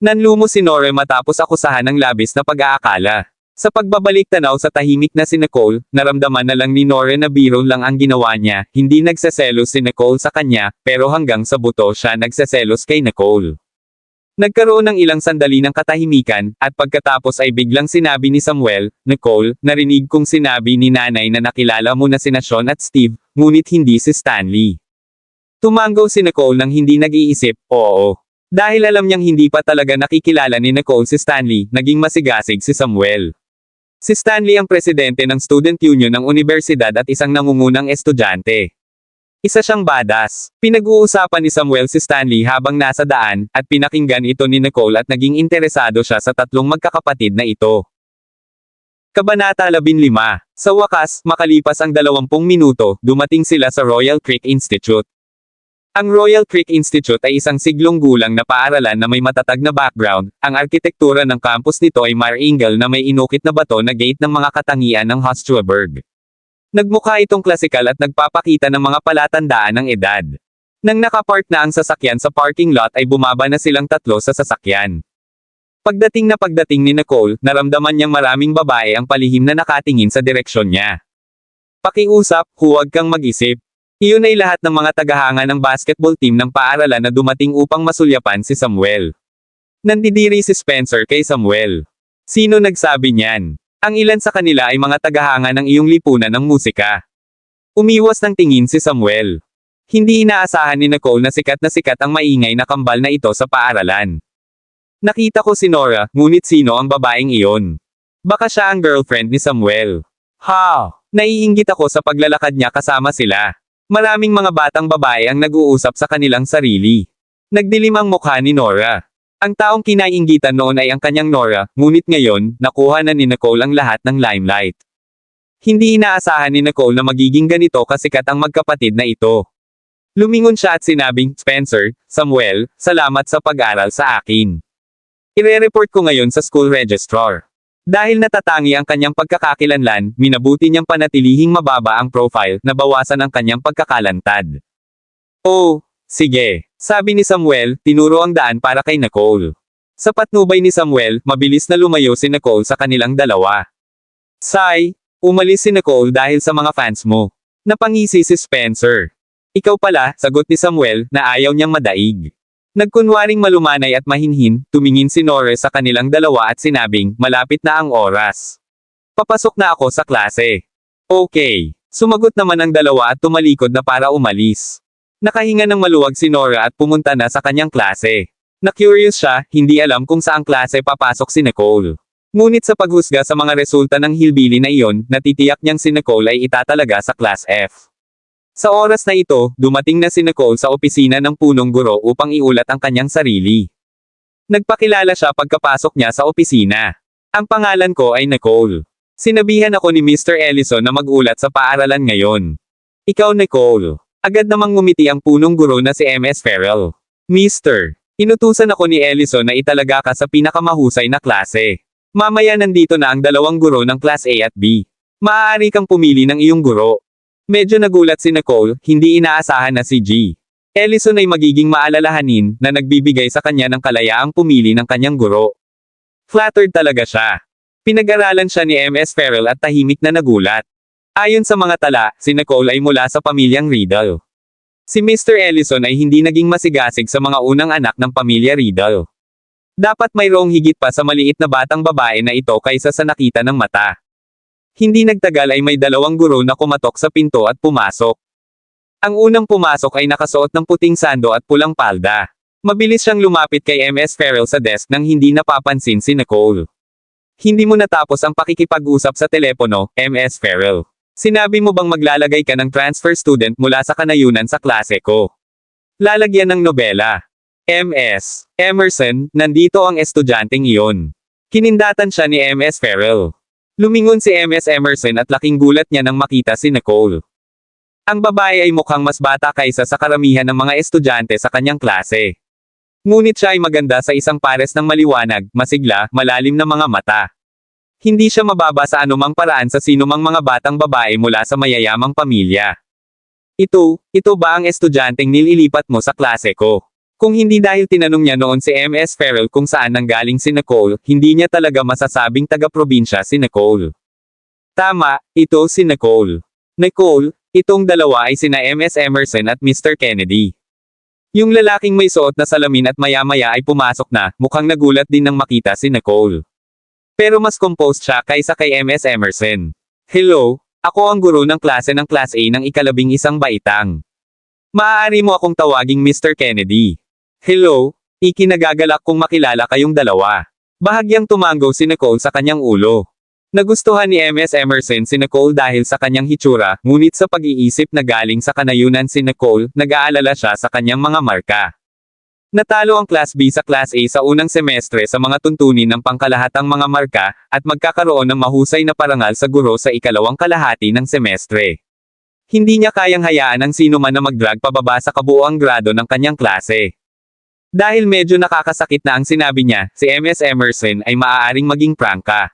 Nanlumo si Nora matapos akusahan ng labis na pag-aakala. Sa pagbabalik tanaw sa tahimik na si Nicole, naramdaman na lang ni Nora na biro lang ang ginawa niya, hindi nagseselos si Nicole sa kanya, pero hanggang sa buto siya nagseselos kay Nicole. Nagkaroon ng ilang sandali ng katahimikan, at pagkatapos ay biglang sinabi ni Samuel, "Nicole, narinig kong sinabi ni nanay na nakilala mo na sina Sean at Steve, ngunit hindi si Stanley." Tumanggaw si Nicole nang hindi nag-iisip, oo. Dahil alam niyang hindi pa talaga nakikilala ni Nicole si Stanley, naging masigasig si Samuel. Si Stanley ang presidente ng Student Union ng universidad at isang nangungunang estudyante. Isa siyang badass. Pinag-uusapan ni Samuel si Stanley habang nasa daan, at pinakinggan ito ni Nicole at naging interesado siya sa tatlong magkakapatid na ito. Kabanata 15. Sa wakas, makalipas ang 20 minuto, dumating sila sa Royal Creek Institute. Ang Royal Creek Institute ay isang siglong gulang na paaralan na may matatag na background. Ang arkitektura ng campus nito ay marangel na may inukit na bato na gate ng mga katangian ng Hofstra-Berg. Nagmukha itong klasikal at nagpapakita ng mga palatandaan ng edad. Nang nakapark na ang sasakyan sa parking lot ay bumaba na silang tatlo sa sasakyan. Pagdating ni Nicole, naramdaman niyang maraming babae ang palihim na nakatingin sa direksyon niya. Pakiusap, huwag kang mag-isip. Iyon ay lahat ng mga tagahanga ng basketball team ng paaralan na dumating upang masulyapan si Samuel. Nandidiri si Spencer kay Samuel. Sino nagsabi niyan? Ang ilan sa kanila ay mga tagahanga ng iyong lipunan ng musika. Umiwas ng tingin si Samuel. Hindi inaasahan ni Nicole na sikat ang maingay na kambal na ito sa paaralan. Nakita ko si Nora, ngunit sino ang babaeng iyon? Baka siya ang girlfriend ni Samuel. Naiinggit ako sa paglalakad niya kasama sila. Maraming mga batang babae ang nag-uusap sa kanilang sarili. Nagdilim ang mukha ni Nora. Ang taong kinainggitan noon ay ang kanyang Nora, ngunit ngayon, nakuha na ni Nicole ang lahat ng limelight. Hindi inaasahan ni Nicole na magiging ganito kasikat ang magkapatid na ito. Lumingon siya at sinabing, "Spencer, Samuel, salamat sa pag-aral sa akin. Ire-report ko ngayon sa school registrar." Dahil natatangi ang kanyang pagkakakilanlan, minabuti niyang panatilihing mababa ang profile, na bawasan ang kanyang pagkakalantad. "Oh, sige," sabi ni Samuel, tinuro ang daan para kay Nicole. Sa patnubay ni Samuel, mabilis na lumayo si Nicole sa kanilang dalawa. "Say, umalis si Nicole dahil sa mga fans mo." Napangisi si Spencer. "Ikaw pala," sagot ni Samuel, na ayaw niyang madaig. Nagkunwaring malumanay at mahinhin, tumingin si Nora sa kanilang dalawa at sinabing, "Malapit na ang oras. Papasok na ako sa klase." "Okay." Sumagot naman ang dalawa at tumalikod na para umalis. Nakahinga ng maluwag si Nora at pumunta na sa kanyang klase. Na-curious siya, hindi alam kung saang klase papasok si Nicole. Ngunit sa paghusga sa mga resulta ng hilbili na iyon, natitiyak niyang si Nicole ay itatalaga sa Class F. Sa oras na ito, dumating na si Nicole sa opisina ng punong guro upang iulat ang kanyang sarili. Nagpakilala siya pagkapasok niya sa opisina. "Ang pangalan ko ay Nicole. Sinabihan ako ni Mr. Ellison na mag-ulat sa paaralan ngayon." "Ikaw, Nicole." Agad namang ngumiti ang punong guro na si Ms. Farrell. "Mister, inutusan ako ni Ellison na italaga ka sa pinakamahusay na klase. Mamaya nandito na ang dalawang guro ng Class A at B. Maaari kang pumili ng iyong guro." Medyo nagulat si Nicole, hindi inaasahan na si G. Ellison ay magiging maalalahanin, na nagbibigay sa kanya ng kalayaang pumili ng kanyang guro. Flattered talaga siya. Pinag-aralan siya ni Ms. Farrell at tahimik na nagulat. Ayon sa mga tala, si Nicole ay mula sa pamilyang Riddle. Si Mr. Ellison ay hindi naging masigasig sa mga unang anak ng pamilya Riddle. Dapat mayroong higit pa sa maliit na batang babae na ito kaysa sa nakita ng mata. Hindi nagtagal ay may dalawang guro na kumatok sa pinto at pumasok. Ang unang pumasok ay nakasuot ng puting sando at pulang palda. Mabilis siyang lumapit kay Ms. Farrell sa desk nang hindi napapansin si Nicole. "Hindi mo natapos ang pakikipag-usap sa telepono, Ms. Farrell. Sinabi mo bang maglalagay ka ng transfer student mula sa kanayunan sa klase ko? Lalagyan ng nobela. Ms. Emerson, nandito ang estudyanteng iyon." Kinindatan siya ni Ms. Farrell. Lumingon si Ms. Emerson at laking gulat niya nang makita si Nicole. Ang babae ay mukhang mas bata kaysa sa karamihan ng mga estudyante sa kanyang klase. Ngunit siya ay maganda sa isang pares ng maliwanag, masigla, malalim na mga mata. Hindi siya mababa sa anumang paraan sa sinumang mga batang babae mula sa mayayamang pamilya. Ito ba ang estudyanteng nililipat mo sa klase ko?" Kung hindi dahil tinanong niya noon si Ms. Farrell kung saan nanggaling si Nicole, hindi niya talaga masasabing taga-probinsya si Nicole. Tama, ito si Nicole. Nicole, itong dalawa ay sina Ms. Emerson at Mr. Kennedy. Yung lalaking may suot na salamin at maya-maya ay pumasok na, mukhang nagulat din nang makita si Nicole. Pero mas composed siya kaysa kay Ms. Emerson. Hello, ako ang guro ng klase ng Class A ng ika-11 baitang. Maaari mo akong tawaging Mr. Kennedy. Hello, ikinagagalak kong makilala kayong dalawa. Bahagyang tumango si Nicole sa kanyang ulo. Nagustuhan ni Ms. Emerson si Nicole dahil sa kanyang hitsura, ngunit sa pag-iisip na galing sa kanayunan si Nicole, nag-aalala siya sa kanyang mga marka. Natalo ang Class B sa Class A sa unang semestre sa mga tuntunin ng pangkalahatang mga marka, at magkakaroon ng mahusay na parangal sa guro sa ikalawang kalahati ng semestre. Hindi niya kayang hayaan ang sino man na mag-drag pababa sa kabuoang grado ng kanyang klase. Dahil medyo nakakasakit na ang sinabi niya, si Ms. Emerson ay maaaring maging prangka.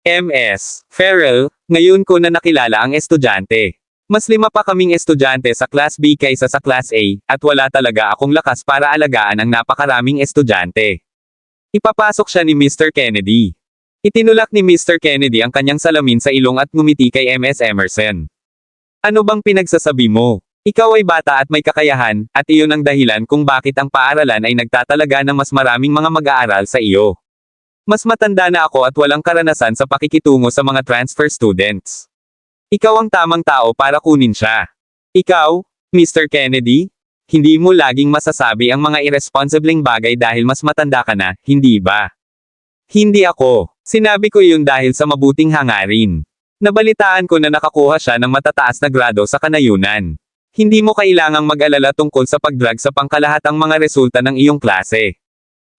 Ms. Farrell, ngayon ko na nakilala ang estudyante. Mas 5 pa kaming estudyante sa Class B kaysa sa Class A, at wala talaga akong lakas para alagaan ang napakaraming estudyante. Ipapasok siya ni Mr. Kennedy. Itinulak ni Mr. Kennedy ang kanyang salamin sa ilong at ngumiti kay Ms. Emerson. Ano bang pinagsasabi mo? Ikaw ay bata at may kakayahan, at iyon ang dahilan kung bakit ang paaralan ay nagtatalaga ng mas maraming mga mag-aaral sa iyo. Mas matanda na ako at walang karanasan sa pakikitungo sa mga transfer students. Ikaw ang tamang tao para kunin siya. Ikaw, Mr. Kennedy? Hindi mo laging masasabi ang mga irresponsibleng bagay dahil mas matanda ka na, hindi ba? Hindi ako. Sinabi ko iyon dahil sa mabuting hangarin. Nabalitaan ko na nakakuha siya ng matataas na grado sa kanayunan. Hindi mo kailangang mag-alala tungkol sa pag-drag sa pangkalahatang mga resulta ng iyong klase.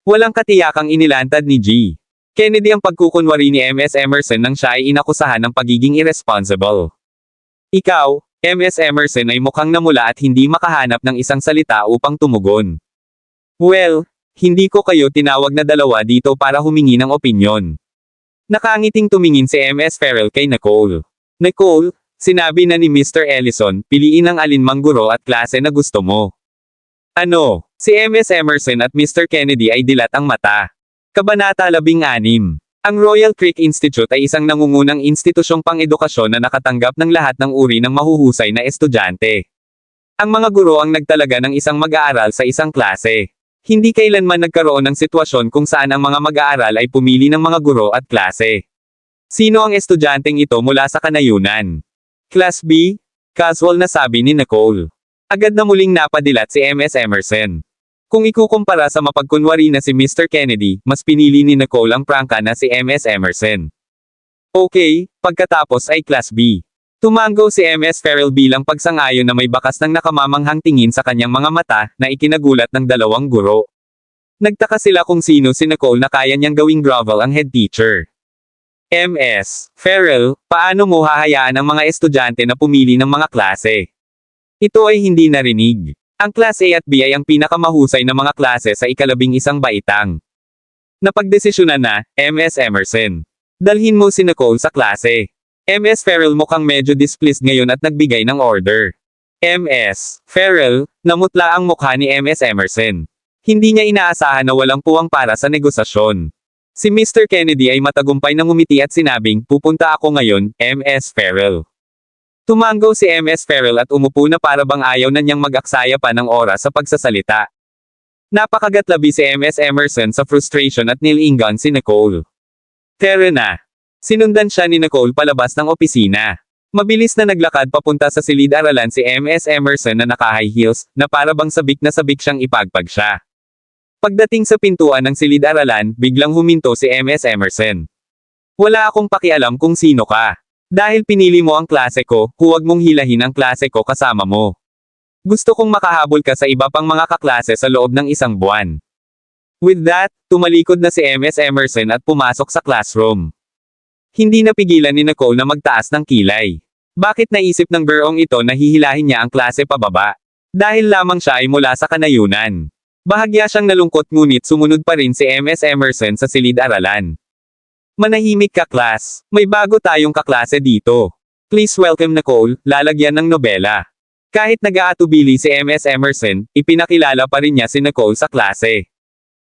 Walang katiyakang inilantad ni G. Kennedy ang pagkukunwari ni Ms. Emerson nang siya ay inakusahan ng pagiging irresponsible. Ikaw, Ms. Emerson ay mukhang namula at hindi makahanap ng isang salita upang tumugon. Well, hindi ko kayo tinawag na dalawa dito para humingi ng opinyon. Nakangiting tumingin si Ms. Farrell kay Nicole. Nicole, sinabi na ni Mr. Ellison, piliin ang alinmang guro at klase na gusto mo. Ano? Si Ms. Emerson at Mr. Kennedy ay dilat ang mata. Kabanata 16. Ang Royal Creek Institute ay isang nangungunang institusyong pang-edukasyon na nakatanggap ng lahat ng uri ng mahuhusay na estudyante. Ang mga guro ang nagtalaga ng isang mag-aaral sa isang klase. Hindi kailanman nagkaroon ng sitwasyon kung saan ang mga mag-aaral ay pumili ng mga guro at klase. Sino ang estudyanteng ito mula sa kanayunan? Class B? Casual na sabi ni Nicole. Agad na muling napadilat si Ms. Emerson. Kung ikukumpara sa mapagkunwari na si Mr. Kennedy, mas pinili ni Nicole ang prangka na si Ms. Emerson. Okay, pagkatapos ay Class B. Tumango si Ms. Farrell bilang pagsang-ayon na may bakas ng nakamamanghang tingin sa kanyang mga mata, na ikinagulat ng dalawang guro. Nagtaka sila kung sino si Nicole na kaya niyang gawing grovel ang head teacher. Ms. Farrell, paano mo hahayaan ang mga estudyante na pumili ng mga klase? Ito ay hindi narinig. Ang Class A at B ay ang pinakamahusay na mga klase sa ika-11 baitang. Napagdesisyonan na, Ms. Emerson. Dalhin mo si Nicole sa klase. Ms. Farrell mukhang medyo displeased ngayon at nagbigay ng order. Ms. Farrell, namutla ang mukha ni Ms. Emerson. Hindi niya inaasahan na walang puwang para sa negosasyon. Si Mr. Kennedy ay matagumpay na ngumiti at sinabing, pupunta ako ngayon, Ms. Farrell. Tumango si Ms. Farrell at umupo na para bang ayaw na niyang mag-aksaya pa ng oras sa pagsasalita. Napakagatlabi si Ms. Emerson sa frustration at nilingan si Nicole. Tara na. Sinundan siya ni Nicole palabas ng opisina. Mabilis na naglakad papunta sa silid-aralan si Ms. Emerson na naka-high heels, na para bang sabik na sabik siyang ipagpag siya. Pagdating sa pintuan ng silid-aralan, biglang huminto si Ms. Emerson. Wala akong pakialam kung sino ka. Dahil pinili mo ang klase ko, huwag mong hilahin ang klase ko kasama mo. Gusto kong makahabol ka sa iba pang mga kaklase sa loob ng 1 buwan. With that, tumalikod na si Ms. Emerson at pumasok sa classroom. Hindi napigilan ni Nicole na magtaas ng kilay. Bakit naisip ng girong ito na hihilahin niya ang klase pababa? Dahil lamang siya ay mula sa kanayunan. Bahagya siyang nalungkot ngunit sumunod pa rin si Ms. Emerson sa silid-aralan. Manahimik ka, class. May bago tayong kaklase dito. Please welcome Nicole, lalagyan ng nobela. Kahit nag-aatubili si Ms. Emerson, ipinakilala pa rin niya si Nicole sa klase.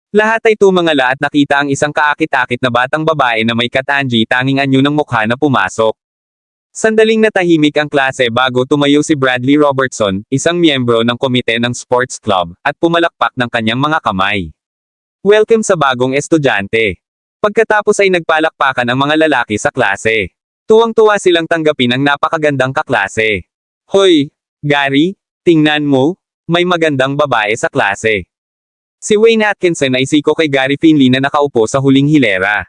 Lahat ay tumangala at nakita ang isang kaakit-akit na batang babae na may katanji tanging anyo ng mukha na pumasok. Sandaling natahimik ang klase bago tumayo si Bradley Robertson, isang miyembro ng komite ng sports club, at pumalakpak ng kanyang mga kamay. Welcome sa bagong estudyante. Pagkatapos ay nagpalakpakan ang mga lalaki sa klase. Tuwang-tuwa silang tanggapin ang napakagandang kaklase. Hoy, Gary, tingnan mo, may magandang babae sa klase. Si Wayne Atkinson ay siko kay Gary Finley na nakaupo sa huling hilera.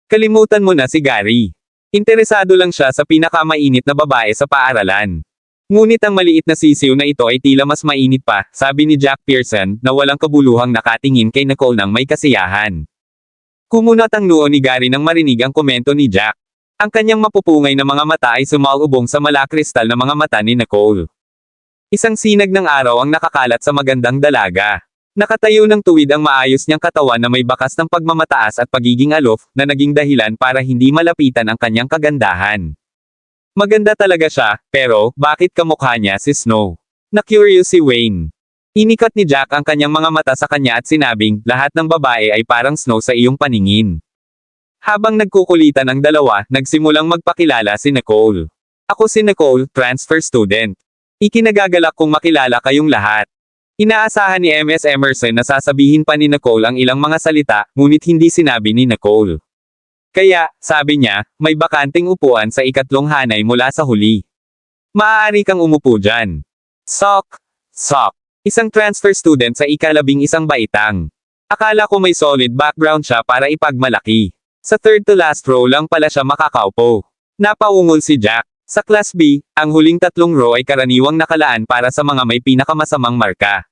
Kalimutan mo na si Gary. Interesado lang siya sa pinakamainit na babae sa paaralan. Ngunit ang maliit na sisiw na ito ay tila mas mainit pa, sabi ni Jack Pearson, na walang kabuluhang nakatingin kay Nicole ng may kasiyahan. Kumunat ang noo ni Gary nang marinig ang komento ni Jack. Ang kanyang mapupungay na mga mata ay sumalubong sa malakristal na mga mata ni Nicole. Isang sinag ng araw ang nakakalat sa magandang dalaga. Nakatayo ng tuwid ang maayos niyang katawan na may bakas ng pagmamataas at pagiging alof, na naging dahilan para hindi malapitan ang kanyang kagandahan. Maganda talaga siya, pero, bakit kamukha niya si Snow? Na-curious si Wayne. Inikat ni Jack ang kanyang mga mata sa kanya at sinabing, lahat ng babae ay parang Snow sa iyong paningin. Habang nagkukulitan ang dalawa, nagsimulang magpakilala si Nicole. Ako si Nicole, transfer student. Ikinagagalak kong makilala kayong lahat. Inaasahan ni MS Emerson na sasabihin pa ni Nicole ang ilang mga salita, ngunit hindi sinabi ni Nicole. Kaya, sabi niya, may bakanting upuan sa ikatlong hanay mula sa huli. Maaari kang umupo dyan. Sok. Isang transfer student sa ika-11 baitang. Akala ko may solid background siya para ipagmalaki. Sa third to last row lang pala siya makakaupo. Napaungol si Jack. Sa Class B, ang huling tatlong row ay karaniwang nakalaan para sa mga may pinakamasamang marka.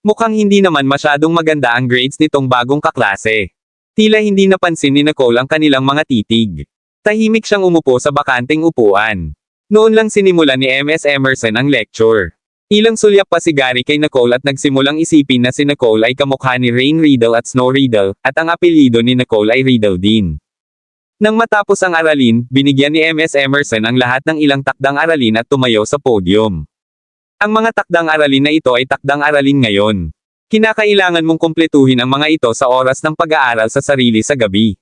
Mukhang hindi naman masyadong maganda ang grades nitong bagong kaklase. Tila hindi napansin ni Nicole ang kanilang mga titig. Tahimik siyang umupo sa bakanting upuan. Noon lang sinimulan ni MS Emerson ang lecture. Ilang sulyap pa si Gary kay Nicole at nagsimulang isipin na si Nicole ay kamukha ni Rain Riddle at Snow Riddle, at ang apelyido ni Nicole ay Riddle din. Nang matapos ang aralin, binigyan ni MS Emerson ang lahat ng ilang takdang aralin at tumayo sa podium. Ang mga takdang aralin na ito ay takdang aralin ngayon. Kinakailangan mong kumpletuhin ang mga ito sa oras ng pag-aaral sa sarili sa gabi.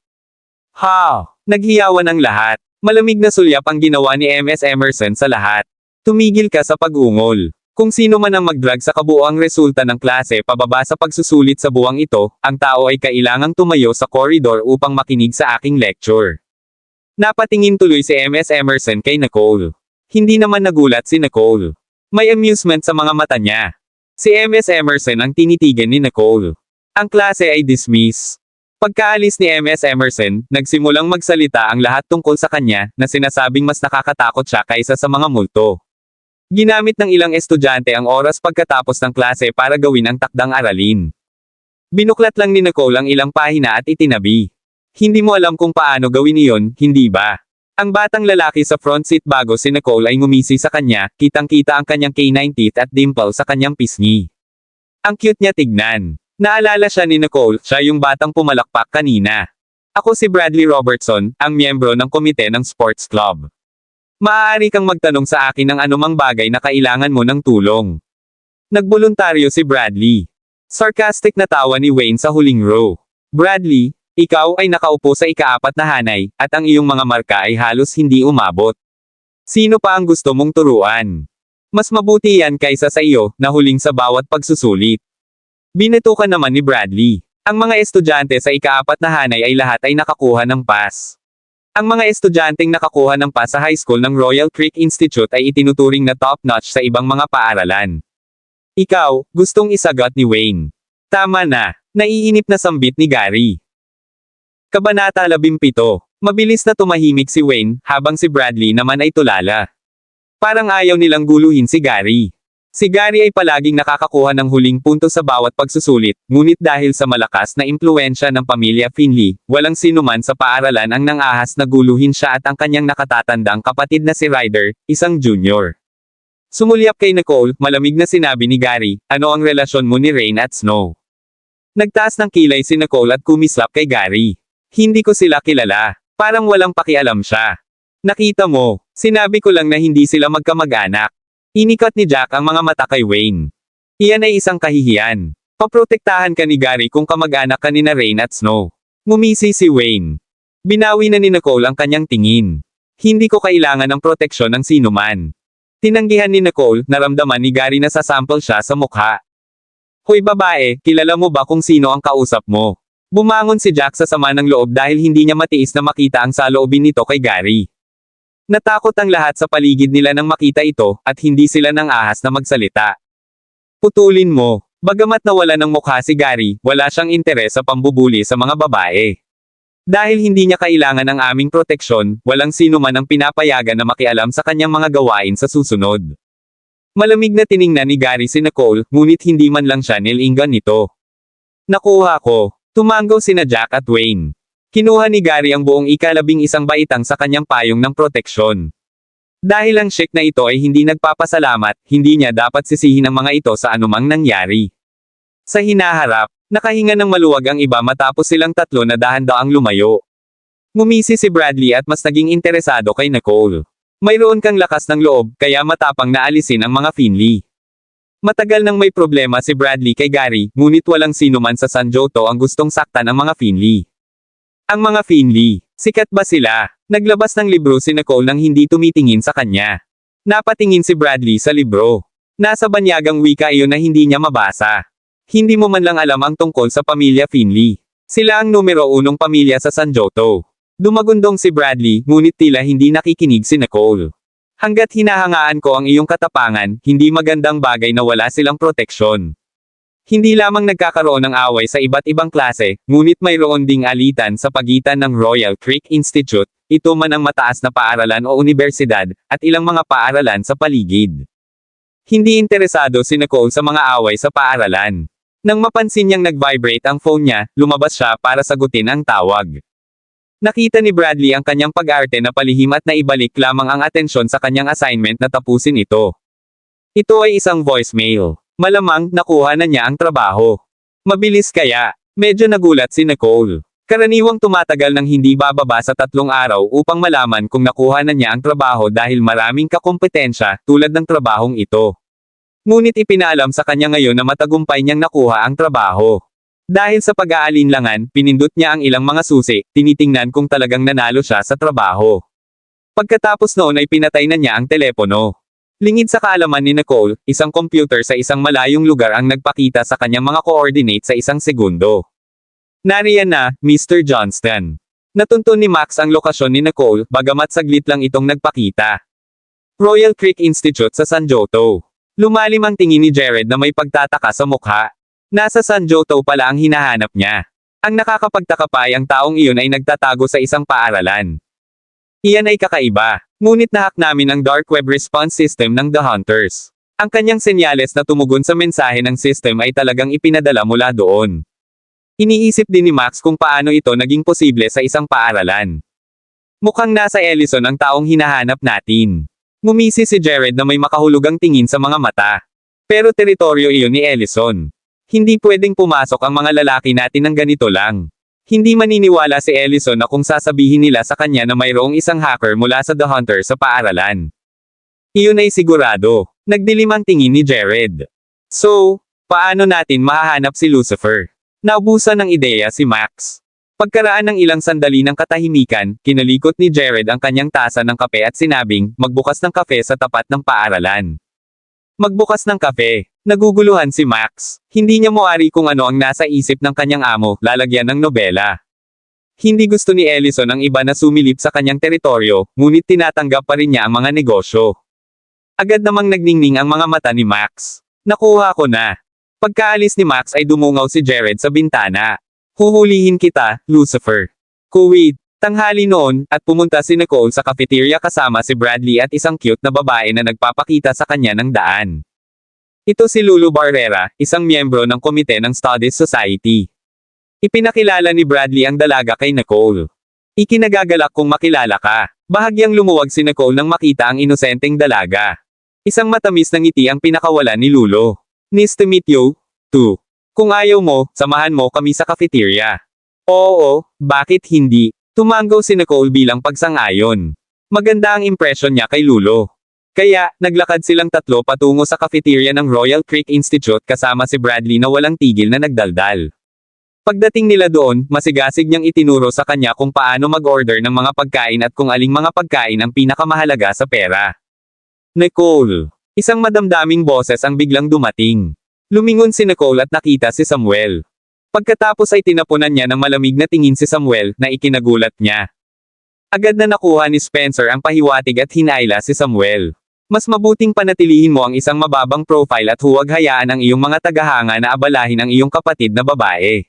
Naghiyawan ang lahat. Malamig na sulyap ang ginawa ni MS Emerson sa lahat. Tumigil ka sa pag-ungol. Kung sino man ang mag-drag sa kabuoang resulta ng klase pababa sa pagsusulit sa buwang ito, ang tao ay kailangang tumayo sa koridor upang makinig sa aking lecture. Napatingin tuloy si MS Emerson kay Nicole. Hindi naman nagulat si Nicole. May amusement sa mga mata niya. Si MS Emerson ang tinitigan ni Nicole. Ang klase ay dismiss. Pagkaalis ni MS Emerson, nagsimulang magsalita ang lahat tungkol sa kanya, na sinasabing mas nakakatakot siya kaysa sa mga multo. Ginamit ng ilang estudyante ang oras pagkatapos ng klase para gawin ang takdang aralin. Binuklat lang ni Nicole ang ilang pahina at itinabi. Hindi mo alam kung paano gawin iyon, hindi ba? Ang batang lalaki sa front seat bago si Nicole ay ngumisi sa kanya, kitang-kita ang kanyang canine teeth at dimple sa kanyang pisngi. Ang cute niya tignan. Naalala siya ni Nicole, siya yung batang pumalakpak kanina. Ako si Bradley Robertson, ang miyembro ng komite ng sports club. Maaari kang magtanong sa akin ng anumang bagay na kailangan mo ng tulong. Nagboluntaryo si Bradley. Sarcastic na tawa ni Wayne sa huling row. Bradley, ikaw ay nakaupo sa ika-4 na hanay, at ang iyong mga marka ay halos hindi umabot. Sino pa ang gusto mong turuan? Mas mabuti yan kaysa sa iyo, na huling sa bawat pagsusulit. Binatukan naman ni Bradley. Ang mga estudyante sa ika-4 na hanay ay lahat ay nakakuha ng pass. Ang mga estudyanteng nakakuha ng pass sa high school ng Royal Creek Institute ay itinuturing na top-notch sa ibang mga paaralan. Ikaw, gustong isagot ni Wayne. Tama na, naiinip na sambit ni Gary. Kabanata 17. Mabilis na tumahimik si Wayne, habang si Bradley naman ay tulala. Parang ayaw nilang guluhin si Gary. Si Gary ay palaging nakakakuha ng huling punto sa bawat pagsusulit, ngunit dahil sa malakas na impluwensya ng pamilya Finley, walang sinuman sa paaralan ang nangahas na guluhin siya at ang kanyang nakatatandang kapatid na si Ryder, isang junior. Sumulyap kay Nicole, malamig na sinabi ni Gary, ano ang relasyon mo ni Rain at Snow? Nagtaas ng kilay si Nicole at kumislap kay Gary. Hindi ko sila kilala. Parang walang pakialam siya. Nakita mo, sinabi ko lang na hindi sila magkamag-anak. Inikat ni Jack ang mga mata kay Wayne. Iyan ay isang kahihiyan. Paprotektahan ka ni Gary kung kamag-anak ka ni na Rain at Snow. Ngumisi si Wayne. Binawi na ni Nicole ang kanyang tingin. Hindi ko kailangan ng proteksyon ng sinuman. Tinanggihan ni Nicole, naramdaman ni Gary na sasample siya sa mukha. Hoy babae, kilala mo ba kung sino ang kausap mo? Bumangon si Jack sa sama ng loob dahil hindi niya matiis na makita ang saloobin nito kay Gary. Natakot ang lahat sa paligid nila nang makita ito, at hindi sila nang ahas na magsalita. Putulin mo. Bagamat nawala ng mukha si Gary, wala siyang interes sa pambubuli sa mga babae. Dahil hindi niya kailangan ng aming proteksyon, walang sino man ang pinapayagan na makialam sa kanyang mga gawain sa susunod. Malamig na tiningnan ni Gary si Nicole, ngunit hindi man lang siya nilinggan nito. Nakuha ko. Tumanggaw sina Jack at Wayne. Kinuha ni Gary ang buong ika-11 baitang sa kanyang payong ng proteksyon. Dahil ang sheik na ito ay hindi nagpapasalamat, hindi niya dapat sisihin ang mga ito sa anumang nangyari. Sa hinaharap, nakahinga ng maluwag ang iba matapos silang tatlo na dahan-daang lumayo. Ngumisi si Bradley at mas naging interesado kay Nicole. Mayroon kang lakas ng loob, kaya matapang na alisin ang mga Finley. Matagal nang may problema si Bradley kay Gary, ngunit walang sino man sa San Joto ang gustong saktan ang mga Finley. Ang mga Finley, sikat ba sila? Naglabas ng libro si Nicole nang hindi tumitingin sa kanya. Napatingin si Bradley sa libro. Nasa banyagang wika iyon na hindi niya mabasa. Hindi mo man lang alam ang tungkol sa pamilya Finley. Sila ang numero 1 pamilya sa San Joto. Dumagundong si Bradley, ngunit tila hindi nakikinig si Nicole. Hanggat hinahangaan ko ang iyong katapangan, hindi magandang bagay na wala silang proteksyon. Hindi lamang nagkakaroon ng away sa iba't ibang klase, ngunit mayroon ding alitan sa pagitan ng Royal Creek Institute, ito man ang mataas na paaralan o universidad, at ilang mga paaralan sa paligid. Hindi interesado si Nicole sa mga away sa paaralan. Nang mapansin niyang nag-vibrate ang phone niya, lumabas siya para sagutin ang tawag. Nakita ni Bradley ang kanyang pag-arte na palihim at naibalik lamang ang atensyon sa kanyang assignment na tapusin ito. Ito ay isang voicemail. Malamang, nakuha na niya ang trabaho. Mabilis kaya? Medyo nagulat si Nicole. Karaniwang tumatagal ng hindi bababa sa 3 araw upang malaman kung nakuha na niya ang trabaho dahil maraming kakompetensya, tulad ng trabahong ito. Ngunit ipinaalam sa kanya ngayon na matagumpay niyang nakuha ang trabaho. Dahil sa pag-aalinlangan, pinindot niya ang ilang mga susi, tinitingnan kung talagang nanalo siya sa trabaho. Pagkatapos noon ay pinatay na niya ang telepono. Lingid sa kaalaman ni Nicole, isang computer sa isang malayong lugar ang nagpakita sa kanyang mga coordinates sa 1 segundo. Nariyan na, Mr. Johnston. Natuntun ni Max ang lokasyon ni Nicole, bagamat saglit lang itong nagpakita. Royal Creek Institute sa San Joto. Lumalim ang tingin ni Jared na may pagtataka sa mukha. Nasa San Joto pala ang hinahanap niya. Ang nakakapagtaka pa ay ang taong iyon ay nagtatago sa isang paaralan. Iyan ay kakaiba. Ngunit nahak namin ang Dark Web Response System ng The Hunters. Ang kanyang senyales na tumugon sa mensahe ng system ay talagang ipinadala mula doon. Iniisip din ni Max kung paano ito naging posible sa isang paaralan. Mukhang nasa Ellison ang taong hinahanap natin. Ngumisi si Jared na may makahulugang tingin sa mga mata. Pero teritoryo iyon ni Ellison. Hindi pwedeng pumasok ang mga lalaki natin ng ganito lang. Hindi maniniwala si Ellison na kung sasabihin nila sa kanya na mayroong isang hacker mula sa The Hunter sa paaralan. Iyon ay sigurado. Nagdilim ang tingin ni Jared. So, paano natin mahahanap si Lucifer? Naubusan ng ideya si Max. Pagkaraan ng ilang sandali ng katahimikan, kinalikot ni Jared ang kanyang tasa ng kape at sinabing, magbukas ng kafe sa tapat ng paaralan. Magbukas ng kafe. Naguguluhan si Max. Hindi niya moari kung ano ang nasa isip ng kanyang amo, lalagyan ng nobela. Hindi gusto ni Ellison ang iba na sumilip sa kanyang teritoryo, ngunit tinatanggap pa rin niya ang mga negosyo. Agad namang nagningning ang mga mata ni Max. Nakuha ko na. Pagkaalis ni Max ay dumungaw si Jared sa bintana. Huhulihin kita, Lucifer. Kuwait. Tanghali noon, at pumunta si Nicole sa cafeteria kasama si Bradley at isang cute na babae na nagpapakita sa kanya ng daan. Ito si Lulu Barrera, isang miyembro ng komite ng Studies Society. Ipinakilala ni Bradley ang dalaga kay Nicole. Ikinagagalak kung makilala ka. Bahagyang lumuwag si Nicole nang makita ang inosenteng dalaga. Isang matamis na ngiti ang pinakawalan ni Lulu. Nice to meet you, too. Kung ayaw mo, samahan mo kami sa cafeteria. Oo, bakit hindi? Tumanggaw si Nicole bilang pagsang-ayon. Maganda ang impresyon niya kay Lulu. Kaya, naglakad silang tatlo patungo sa cafeteria ng Royal Creek Institute kasama si Bradley na walang tigil na nagdaldal. Pagdating nila doon, masigasig niyang itinuro sa kanya kung paano mag-order ng mga pagkain at kung aling mga pagkain ang pinakamahalaga sa pera. Nicole. Isang madamdaming boses ang biglang dumating. Lumingon si Nicole at nakita si Samuel. Pagkatapos ay tinapunan niya ng malamig na tingin si Samuel na ikinagulat niya. Agad na nakuha ni Spencer ang pahiwatig at hinayla si Samuel. Mas mabuting panatilihin mo ang isang mababang profile at huwag hayaan ang iyong mga tagahanga na abalahin ang iyong kapatid na babae.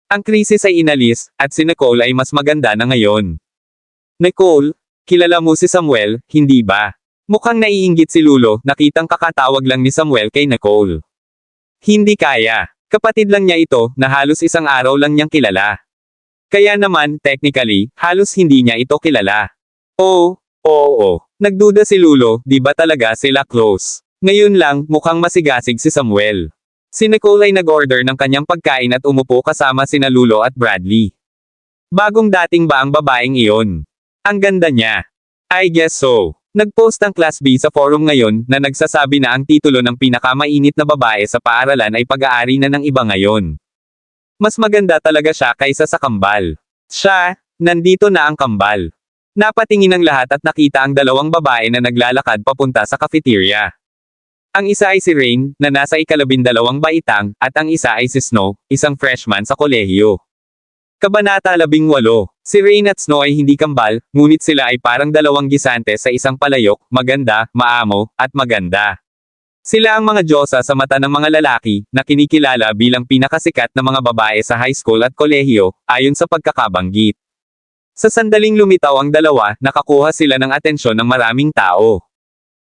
Ang krisis ay inalis, at si Nicole ay mas maganda na ngayon. Nicole, kilala mo si Samuel, hindi ba? Mukhang naiinggit si Lulo, nakitang kakatawag lang ni Samuel kay Nicole. Hindi kaya. Kapatid lang niya ito, na halos isang araw lang niyang kilala. Kaya naman, technically, halos hindi niya ito kilala. Oo. Nagduda si Lulo, di ba talaga sila close? Ngayon lang, mukhang masigasig si Samuel. Si Nicole ay nag-order ng kanyang pagkain at umupo kasama sina Lulo at Bradley. Bagong dating ba ang babaeng iyon? Ang ganda niya. I guess so. Nag-post ang Class B sa forum ngayon na nagsasabi na ang titulo ng pinakamainit na babae sa paaralan ay pag-aari na ng iba ngayon. Mas maganda talaga siya kaysa sa kambal. Siya, nandito na ang kambal. Napatingin ang lahat at nakita ang dalawang babae na naglalakad papunta sa cafeteria. Ang isa ay si Rain, na nasa ika-12 baitang, at ang isa ay si Snow, isang freshman sa kolehiyo. Kabanata 18. Si Rain at Snow ay hindi kambal, ngunit sila ay parang dalawang gisante sa isang palayok, maganda, maamo, at maganda. Sila ang mga diyosa sa mata ng mga lalaki, na kinikilala bilang pinakasikat na mga babae sa high school at kolehiyo, ayon sa pagkakabanggit. Sa sandaling lumitaw ang dalawa, nakakuha sila ng atensyon ng maraming tao.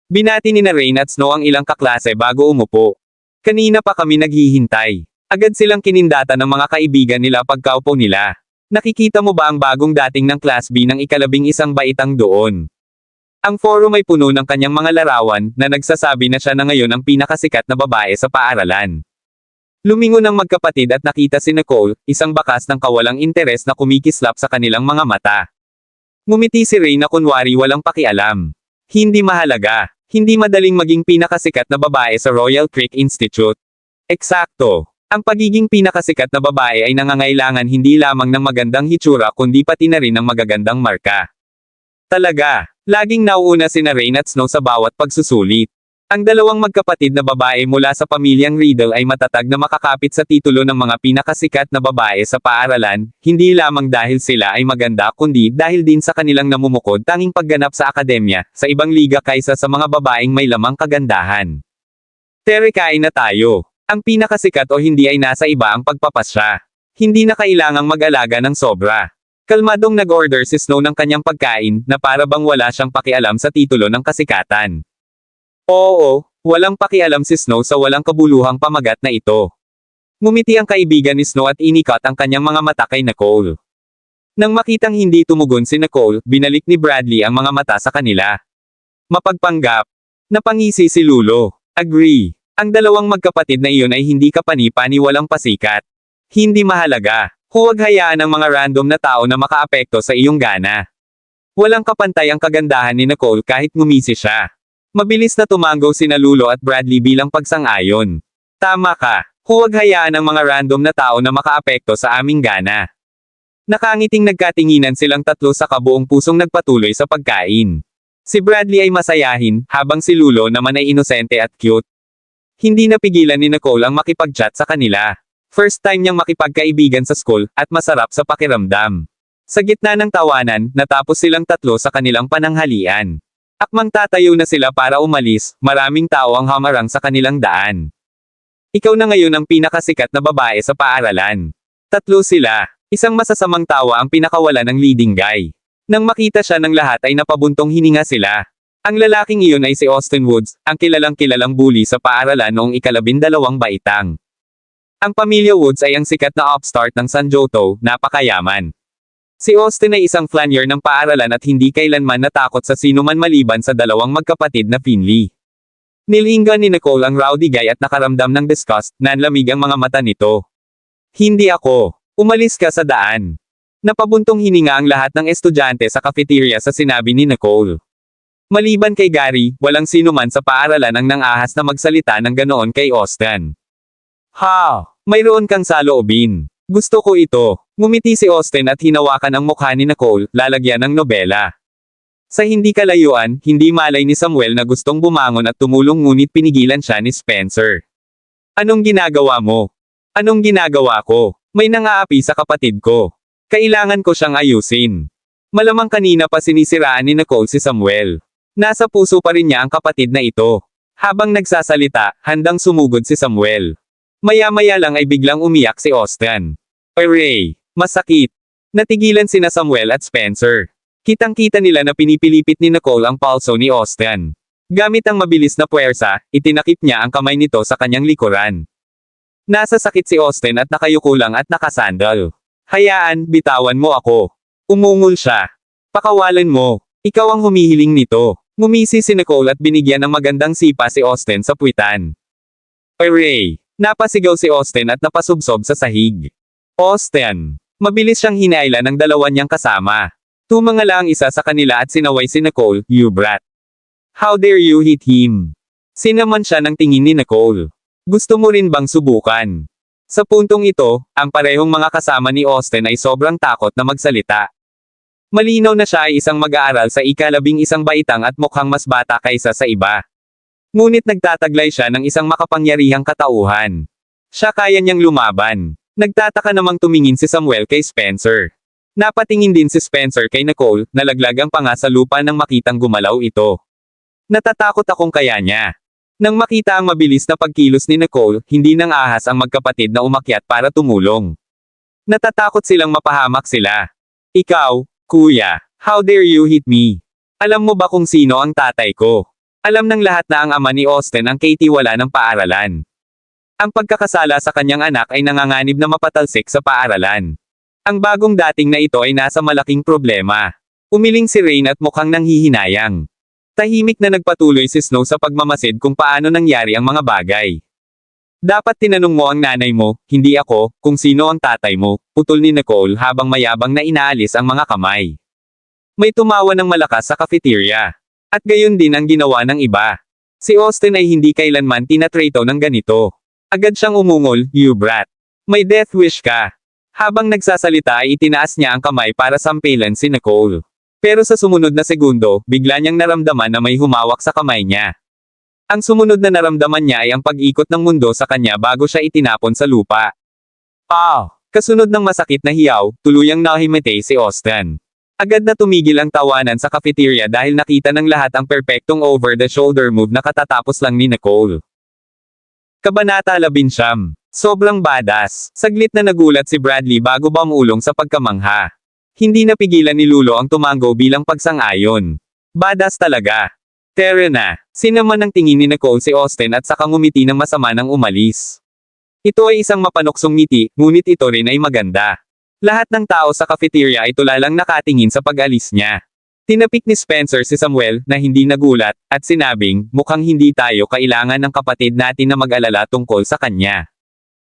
Binati ni na Rain at Snow ang ilang kaklase bago umupo. Kanina pa kami naghihintay. Agad silang kinindata ng mga kaibigan nila pagkaupo nila. Nakikita mo ba ang bagong dating ng Class B ng ika-11 baitang doon? Ang forum ay puno ng kanyang mga larawan, na nagsasabi na siya na ngayon ang pinakasikat na babae sa paaralan. Lumingon ang magkapatid at nakita si Nicole, isang bakas ng kawalang interes na kumikislap sa kanilang mga mata. Ngumiti si Rain na kunwari walang pakialam. Hindi mahalaga. Hindi madaling maging pinakasikat na babae sa Royal Creek Institute. Eksakto. Ang pagiging pinakasikat na babae ay nangangailangan hindi lamang ng magandang hitsura kundi pati na rin ng magagandang marka. Talaga. Laging nauuna sina Rain at Snow sa bawat pagsusulit. Ang dalawang magkapatid na babae mula sa pamilyang Riddle ay matatag na makakapit sa titulo ng mga pinakasikat na babae sa paaralan, hindi lamang dahil sila ay maganda kundi dahil din sa kanilang namumukod tanging pagganap sa akademya, sa ibang liga kaysa sa mga babaeng may lamang kagandahan. Tere, kain na tayo. Ang pinakasikat o hindi ay nasa iba ang pagpapasya. Hindi na kailangang mag-alaga ng sobra. Kalmadong nag-order si Snow ng kanyang pagkain, na para bang wala siyang pakialam sa titulo ng kasikatan. Oo, walang pakialam si Snow sa walang kabuluhang pamagat na ito. Ngumiti ang kaibigan ni Snow at inikat ang kanyang mga mata kay Nicole. Nang makitang hindi tumugon si Nicole, binalik ni Bradley ang mga mata sa kanila. Mapagpanggap. Napangisi si Lulo. Agree. Ang dalawang magkapatid na iyon ay hindi kapani-pani walang pasikat. Hindi mahalaga. Huwag hayaan ang mga random na tao na makaapekto sa iyong gana. Walang kapantay ang kagandahan ni Nicole kahit ngumisi siya. Mabilis na tumango sina Lulo at Bradley bilang pagsang-ayon. Tama ka. Huwag hayaan ang mga random na tao na makaapekto sa aming gana. Nakangiting nagkatinginan silang tatlo sa kabuong pusong nagpatuloy sa pagkain. Si Bradley ay masayahin, habang si Lulo naman ay inosente at cute. Hindi napigilan ni Nicole ang makipag-chat sa kanila. First time niyang makipagkaibigan sa school, at masarap sa pakiramdam. Sa gitna ng tawanan, natapos silang tatlo sa kanilang pananghalian. Akmang tatayo na sila para umalis, maraming tao ang hamarang sa kanilang daan. Ikaw na ngayon ang pinakasikat na babae sa paaralan. Tatlo sila. Isang masasamang tawa ang pinakawalan ng leading guy. Nang makita siya ng lahat ay napabuntong hininga sila. Ang lalaking iyon ay si Austin Woods, ang kilalang bully sa paaralan noong ika-12 baitang. Ang pamilya Woods ay ang sikat na upstart ng San Joto, napakayaman. Si Austin ay isang flaneur ng paaralan at hindi kailanman natakot sa sinuman maliban sa dalawang magkapatid na Finley. Nilinggan ni Nicole ang rowdy guy at nakaramdam ng disgust, nanlamig ang mga mata nito. Hindi ako. Umalis ka sa daan. Napabuntong hininga ang lahat ng estudyante sa cafeteria sa sinabi ni Nicole. Maliban kay Gary, walang sinuman sa paaralan ang nang-ahas na magsalita ng ganoon kay Austin. Ha! Mayroon kang saloobin. Gusto ko ito. Ngumiti si Austen at hinawakan ang mukha ni Nicole, lalagyan ng nobela. Sa hindi kalayuan, hindi malay ni Samuel na gustong bumangon at tumulong ngunit pinigilan siya ni Spencer. Anong ginagawa mo? Anong ginagawa ko? May nangaapi sa kapatid ko. Kailangan ko siyang ayusin. Malamang kanina pa sinisiraan ni Nicole si Samuel. Nasa puso pa rin niya ang kapatid na ito. Habang nagsasalita, handang sumugod si Samuel. Maya-maya lang ay biglang umiyak si Austen. Aray! Masakit! Natigilan sina Samuel at Spencer. Kitang-kita nila na pinipilipit ni Nicole ang palso ni Austen. Gamit ang mabilis na puwersa, itinakip niya ang kamay nito sa kanyang likuran. Nasa sakit si Austen at nakayuko lang at nakasandal. Hayaan, bitawan mo ako. Umungol siya. Pakawalan mo. Ikaw ang humihiling nito. Ngumisi si Nicole at binigyan ng magandang sipa si Austen sa puwitan. Aray! Napasigaw si Austen at napasubsob sa sahig. Austen! Mabilis siyang hinaila ng dalawa niyang kasama. Tumangala ang isa sa kanila at sinaway si Nicole, "You brat. How dare you hit him?" Sinaman siya ng tingin ni Nicole. Gusto mo rin bang subukan? Sa puntong ito, ang parehong mga kasama ni Austen ay sobrang takot na magsalita. Malinaw na siya ay isang mag-aaral sa ika-11 baitang at mukhang mas bata kaysa sa iba. Ngunit nagtataglay siya ng isang makapangyarihang katauhan. Siya kaya niyang lumaban. Nagtataka namang tumingin si Samuel kay Spencer. Napatingin din si Spencer kay Nicole, nalaglag ang panga sa lupa nang makitang gumalaw ito. Natatakot akong kaya niya. Nang makita ang mabilis na pagkilos ni Nicole, hindi nang ahas ang magkapatid na umakyat para tumulong. Natatakot silang mapahamak sila. Ikaw, kuya, how dare you hit me? Alam mo ba kung sino ang tatay ko? Alam ng lahat na ang ama ni Austen ang Katie wala ng paaralan. Ang pagkakasala sa kanyang anak ay nanganganib na mapatalsik sa paaralan. Ang bagong dating na ito ay nasa malaking problema. Umiling si Rain at mukhang nanghihinayang. Tahimik na nagpatuloy si Snow sa pagmamasid kung paano nangyari ang mga bagay. Dapat tinanong mo ang nanay mo, hindi ako, kung sino ang tatay mo, putol ni Nicole habang mayabang na inaalis ang mga kamay. May tumawa ng malakas sa cafeteria. At gayon din ang ginawa ng iba. Si Austen ay hindi kailanman tinatrato ng ganito. Agad siyang umungol, "You brat. May death wish ka." Habang nagsasalita ay itinaas niya ang kamay para sampilan si Nicole. Pero sa sumunod na segundo, bigla niyang naramdaman na may humawak sa kamay niya. Ang sumunod na naramdaman niya ay ang pag-ikot ng mundo sa kanya bago siya itinapon sa lupa. Kasunod ng masakit na hiyaw, tuluyang nahimatay si Austen. Agad na tumigil ang tawanan sa cafeteria dahil nakita ng lahat ang perpektong over-the-shoulder move na katatapos lang ni Nicole. Kabanata 11. Sobrang badass. Saglit na nagulat si Bradley bago bumulong sa pagkamangha. Hindi napigilan ni Lulo ang tumango bilang pagsang-ayon. Badass talaga. Tara na. Sinaman ng tingin ni Nicole si Austen at saka ngumiti ng masama nang umalis. Ito ay isang mapanuksong ngiti, ngunit ito rin ay maganda. Lahat ng tao sa cafeteria ay tulalang nakatingin sa pag-alis niya. Tinapik ni Spencer si Samuel, na hindi nagulat, at sinabing, mukhang hindi tayo kailangan ng kapatid natin na mag-alala tungkol sa kanya.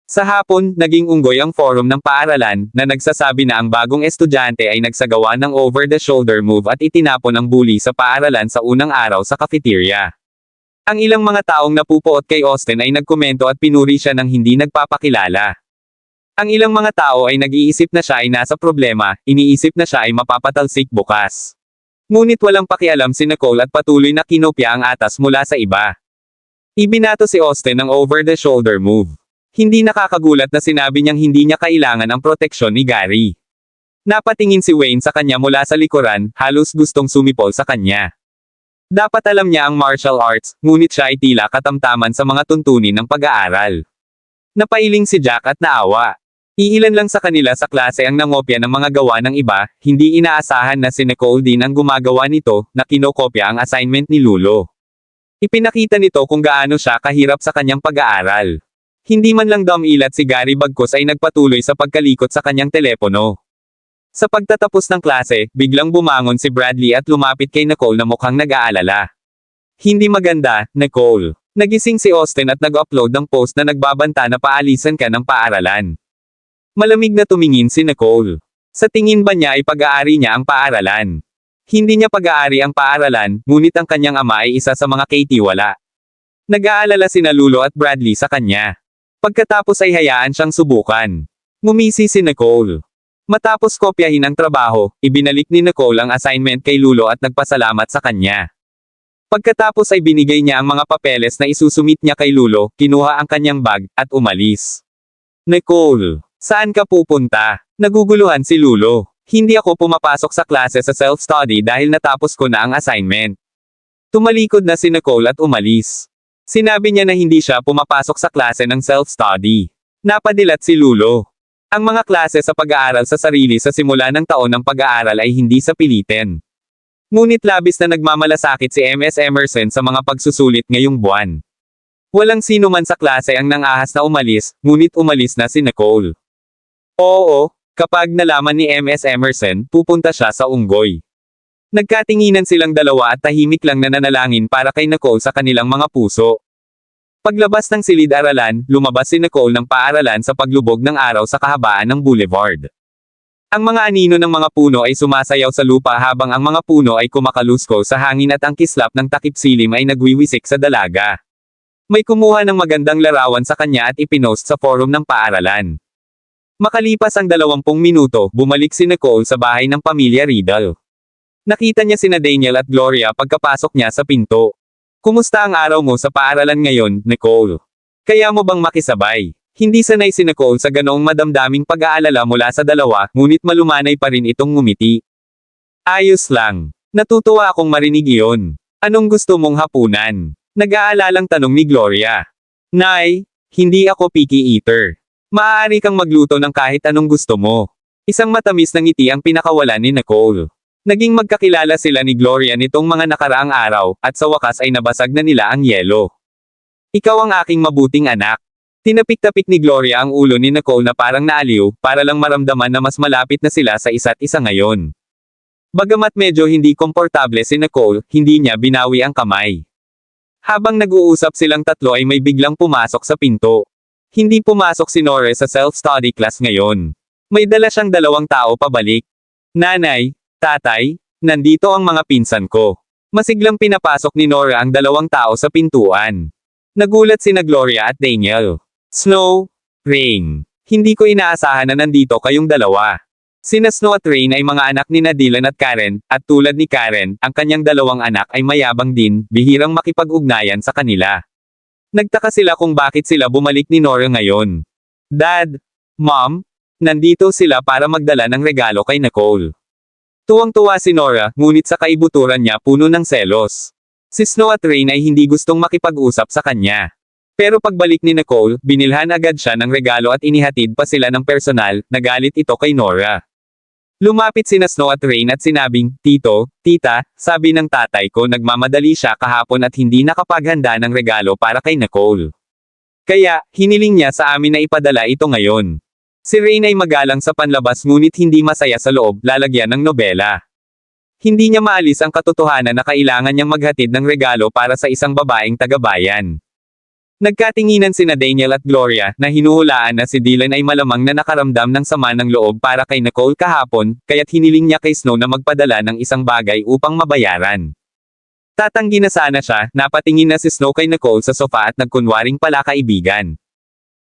Sa hapon, naging unggoy ang forum ng paaralan, na nagsasabi na ang bagong estudyante ay nagsagawa ng over-the-shoulder move at itinapon ang bully sa paaralan sa unang araw sa cafeteria. Ang ilang mga taong napupuot kay Austen ay nagkomento at pinuri siya ng hindi nagpapakilala. Ang ilang mga tao ay nag-iisip na siya ay nasa problema, iniisip na siya ay mapapatalsik bukas. Ngunit walang pakialam si Nicole at patuloy na kinopya ang atas mula sa iba. Ibinato si Austen ng over-the-shoulder move. Hindi nakakagulat na sinabi niyang hindi niya kailangan ang proteksyon ni Gary. Napatingin si Wayne sa kanya mula sa likuran, halos gustong sumipol sa kanya. Dapat alam niya ang martial arts, ngunit siya ay tila katamtaman sa mga tuntunin ng pag-aaral. Napailing si Jack at naawa. Iilan lang sa kanila sa klase ang nangopya ng mga gawa ng iba, hindi inaasahan na si Nicole din ang gumagawa nito, na kinokopya ang assignment ni Lulo. Ipinakita nito kung gaano siya kahirap sa kanyang pag-aaral. Hindi man lang dumilat si Gary bagkus ay nagpatuloy sa pagkalikot sa kanyang telepono. Sa pagtatapos ng klase, biglang bumangon si Bradley at lumapit kay Nicole na mukhang nag-aalala. Hindi maganda, Nicole. Nagising si Austen at nag-upload ng post na nagbabanta na paalisan ka ng paaralan. Malamig na tumingin si Nicole. Sa tingin ba niya ay pag-aari niya ang paaralan? Hindi niya pag-aari ang paaralan, ngunit ang kanyang ama ay isa sa mga kaitiwala. Nag-aalala sina Lulo at Bradley sa kanya. Pagkatapos ay hayaan siyang subukan. Ngumisi si Nicole. Matapos kopyahin ang trabaho, ibinalik ni Nicole ang assignment kay Lulo at nagpasalamat sa kanya. Pagkatapos ay binigay niya ang mga papeles na isusumit niya kay Lulo, kinuha ang kanyang bag, at umalis. Nicole, saan ka pupunta? Naguguluhan si Lulo. Hindi ako pumapasok sa klase sa self-study dahil natapos ko na ang assignment. Tumalikod na si Nicole at umalis. Sinabi niya na hindi siya pumapasok sa klase ng self-study. Napadilat si Lulo. Ang mga klase sa pag-aaral sa sarili sa simula ng taon ng pag-aaral ay hindi sa pilitin. Ngunit labis na nagmamalasakit si Ms. Emerson sa mga pagsusulit ngayong buwan. Walang sino man sa klase ang nangahas na umalis, ngunit umalis na si Nicole. Oo, kapag nalaman ni Ms. Emerson, pupunta siya sa unggoy. Nagkatinginan silang dalawa at tahimik lang na nanalangin para kay Nicole sa kanilang mga puso. Paglabas ng silid-aralan, lumabas si Nicole ng paaralan sa paglubog ng araw sa kahabaan ng boulevard. Ang mga anino ng mga puno ay sumasayaw sa lupa habang ang mga puno ay kumakalusko sa hangin at ang kislap ng takip silim ay nagwiwisik sa dalaga. May kumuha ng magandang larawan sa kanya at ipinost sa forum ng paaralan. Makalipas ang 20 minuto, bumalik si Nicole sa bahay ng pamilya Riddle. Nakita niya sina Daniel at Gloria pagkapasok niya sa pinto. Kumusta ang araw mo sa paaralan ngayon, Nicole? Kaya mo bang makisabay? Hindi sanay si Nicole sa ganoong madamdaming pag-aalala mula sa dalawa, ngunit malumanay pa rin itong ngumiti. Ayos lang. Natutuwa akong marinig iyon. Anong gusto mong hapunan? Nag-aalalang tanong ni Gloria. Nay, hindi ako picky eater. Maaari kang magluto ng kahit anong gusto mo. Isang matamis na ngiti ang pinakawalan ni Nicole. Naging magkakilala sila ni Gloria nitong mga nakaraang araw, at sa wakas ay nabasag na nila ang yelo. Ikaw ang aking mabuting anak. Tinapik-tapik ni Gloria ang ulo ni Nicole na parang naaliw, para lang maramdaman na mas malapit na sila sa isa't isa ngayon. Bagamat medyo hindi komportable si Nicole, hindi niya binawi ang kamay. Habang nag-uusap silang tatlo ay may biglang pumasok sa pinto. Hindi pumasok si Nore sa self-study class ngayon. May dala siyang 2 tao pabalik. Nanay, tatay, nandito ang mga pinsan ko. Masiglang pinapasok ni Nora ang 2 tao sa pintuan. Nagulat sina Gloria at Daniel. Snow, Rain. Hindi ko inaasahan na nandito kayong dalawa. Sina Snow at Rain ay mga anak ni Dylan at Karen, at tulad ni Karen, ang kanyang 2 anak ay mayabang din, bihirang makipag-ugnayan sa kanila. Nagtaka sila kung bakit sila bumalik ni Nora ngayon. Dad, Mom, nandito sila para magdala ng regalo kay Nicole. Tuwang-tuwa si Nora, ngunit sa kaibuturan niya puno ng selos. Si Snow at Rain ay hindi gustong makipag-usap sa kanya. Pero pagbalik ni Nicole, binilhan agad siya ng regalo at inihatid pa sila ng personal, nagalit ito kay Nora. Lumapit sina Snow at Rain at sinabing, Tito, Tita, sabi ng tatay ko nagmamadali siya kahapon at hindi nakapaghanda ng regalo para kay Nicole. Kaya, hiniling niya sa amin na ipadala ito ngayon. Si Rain ay magalang sa panlabas ngunit hindi masaya sa loob, lalagyan ng nobela. Hindi niya maalis ang katotohanan na kailangan niyang maghatid ng regalo para sa isang babaeng taga-bayan. Nagkatinginan sina Daniel at Gloria, na hinuhulaan na si Dylan ay malamang na nakaramdam ng sama ng loob para kay Nicole kahapon, kaya't hiniling niya kay Snow na magpadala ng isang bagay upang mabayaran. Tatanggi na sana siya, napatingin na si Snow kay Nicole sa sofa at nagkunwaring pala kaibigan.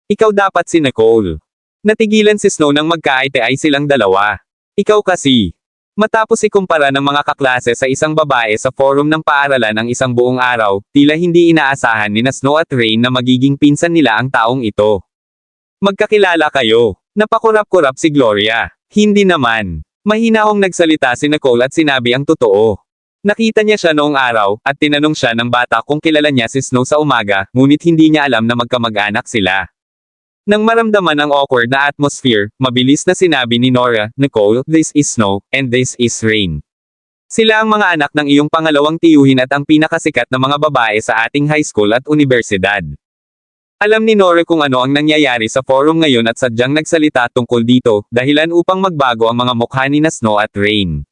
Ikaw dapat si Nicole. Natigilan si Snow nang magkaite-ay silang dalawa. Ikaw kasi. Matapos ikumpara ng mga kaklase sa isang babae sa forum ng paaralan ang isang buong araw, tila hindi inaasahan ni Snow at Rain na magiging pinsan nila ang taong ito. Magkakilala kayo. Napakurap-kurap si Gloria. Hindi naman. Mahinahong nagsalita si Nicole at sinabi ang totoo. Nakita niya siya noong araw, at tinanong siya ng bata kung kilala niya si Snow sa umaga, ngunit hindi niya alam na magkamag-anak sila. Nang maramdaman ang awkward na atmosphere, mabilis na sinabi ni Nora, Nicole, this is Snow, and this is Rain. Sila ang mga anak ng iyong pangalawang tiyuhin at ang pinakasikat na mga babae sa ating high school at universidad. Alam ni Nora kung ano ang nangyayari sa forum ngayon at sadyang nagsalita tungkol dito, dahilan upang magbago ang mga mukha ni Snow at Rain.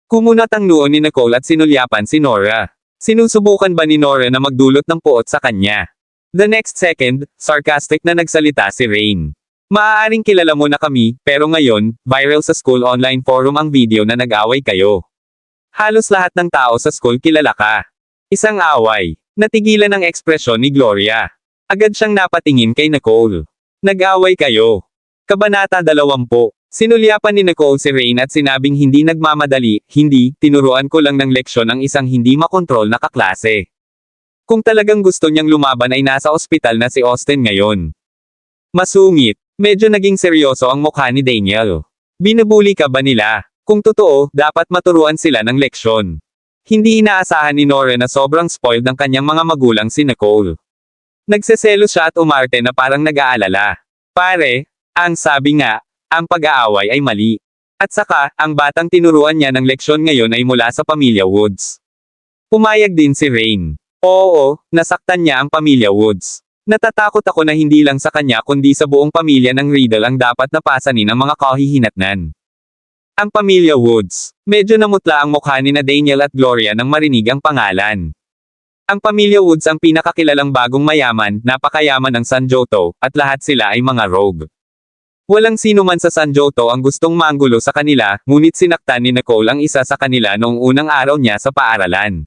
Kumunat ang noo ni Nicole at sinulyapan si Nora. Sinusubukan ba ni Nora na magdulot ng puot sa kanya? The next second, sarcastic na nagsalita si Rain. Maaaring kilala mo na kami, pero ngayon, viral sa school online forum ang video na nag-away kayo. Halos lahat ng tao sa school kilala ka. Isang away. Natigilan ang ekspresyon ni Gloria. Agad siyang napatingin kay Nicole. Nag-away kayo. Kabanata 20. Sinulyapan ni Nicole si Rain at sinabing hindi nagmamadali, hindi, tinuruan ko lang ng leksyon ang isang hindi makontrol na kaklase. Kung talagang gusto niyang lumaban ay nasa ospital na si Austin ngayon. Masungit. Medyo naging seryoso ang mukha ni Daniel. Binubuli ka ba nila? Kung totoo, dapat maturuan sila ng leksyon. Hindi inaasahan ni Nora na sobrang spoiled ng kanyang mga magulang si Nicole. Nagseselos siya at umarte na parang nag-aalala. Pare, ang sabi nga, ang pag-aaway ay mali. At saka, ang batang tinuruan niya ng leksyon ngayon ay mula sa pamilya Woods. Pumayag din si Rain. Oo, nasaktan niya ang pamilya Woods. Natatakot ako na hindi lang sa kanya kundi sa buong pamilya ng Riddle ang dapat napasanin ang mga kahihinatnan. Ang pamilya Woods. Medyo namutla ang mukha ni na Daniel at Gloria nang marinig ang pangalan. Ang pamilya Woods ang pinakakilalang bagong mayaman, napakayaman ng San Joto, at lahat sila ay mga rogue. Walang sino man sa San Joto ang gustong manggulo sa kanila, ngunit sinaktan ni Nicole ang isa sa kanila noong unang araw niya sa paaralan.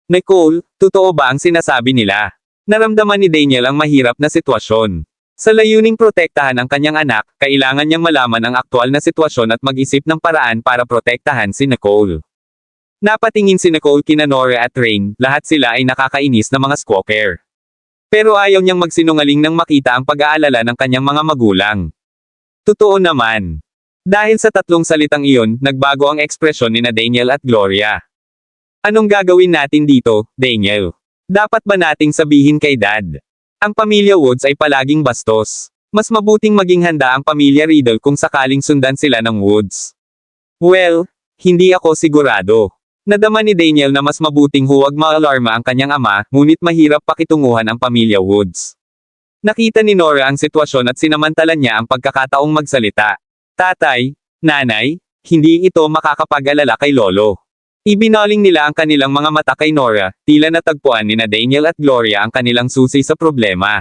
Nicole, totoo ba ang sinasabi nila? Naramdaman ni Daniel ang mahirap na sitwasyon. Sa layuning protektahan ang kanyang anak, kailangan niyang malaman ang aktwal na sitwasyon at mag-isip ng paraan para protektahan si Nicole. Napatingin si Nicole kina Nora at Rain, lahat sila ay nakakainis na mga squawker. Pero ayaw niyang magsinungaling nang makita ang pag-aalala ng kanyang mga magulang. Totoo naman. Dahil sa tatlong salitang iyon, nagbago ang ekspresyon ni na Daniel at Gloria. Anong gagawin natin dito, Daniel? Dapat ba nating sabihin kay Dad? Ang pamilya Woods ay palaging bastos. Mas mabuting maging handa ang pamilya Riddle kung sakaling sundan sila ng Woods. Well, hindi ako sigurado. Nadama ni Daniel na mas mabuting huwag ma-alarma ang kanyang ama, ngunit mahirap pakitunguhan ang pamilya Woods. Nakita ni Nora ang sitwasyon at sinamantala niya ang pagkakataong magsalita. Tatay, nanay, hindi ito makakapag-alala kay Lolo. Ibinaling nila ang kanilang mga mata kay Nora, tila natagpuan ni na Daniel at Gloria ang kanilang susi sa problema.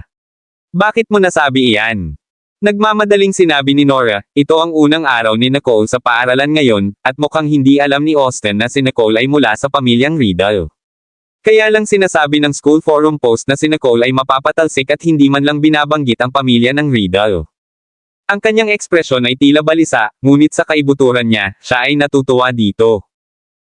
Bakit mo nasabi iyan? Nagmamadaling sinabi ni Nora, ito ang unang araw ni Nicole sa paaralan ngayon, at mukhang hindi alam ni Austin na si Nicole ay mula sa pamilyang Riddle. Kaya lang sinasabi ng school forum post na si Nicole ay mapapatalsik at hindi man lang binabanggit ang pamilya ng Riddle. Ang kanyang ekspresyon ay tila balisa, ngunit sa kaibuturan niya, siya ay natutuwa dito.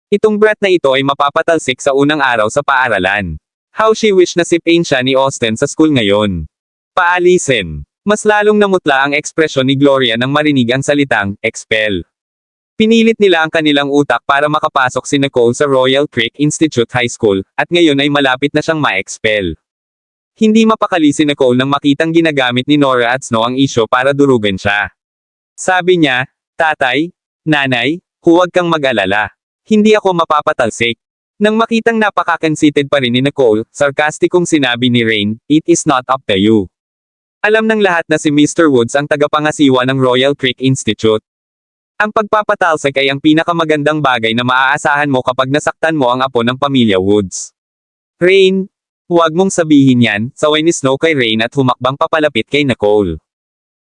Itong brat na ito ay mapapatalsik sa unang araw sa paaralan. How she wish na sipain siya ni Austin sa school ngayon. Paalisin. Mas lalong namutla ang ekspresyon ni Gloria nang marinig ang salitang, expel. Pinilit nila ang kanilang utak para makapasok si Nicole sa Royal Creek Institute High School, at ngayon ay malapit na siyang ma-expel. Hindi mapakali si Nicole nang makitang ginagamit ni Nora at Snow ang isyo para durugan siya. Sabi niya, Tatay, Nanay, huwag kang mag-alala. Hindi ako mapapatalsik. Nang makitang napaka-conceited pa rin ni Nicole, sarkastikong sinabi ni Rain, it is not up to you. Alam ng lahat na si Mr. Woods ang tagapangasiwa ng Royal Creek Institute. Ang pagpapatalsik ay ang pinakamagandang bagay na maaasahan mo kapag nasaktan mo ang apo ng pamilya Woods. Rain, huwag mong sabihin yan, saway ni Snow kay Rain at humakbang papalapit kay Nicole.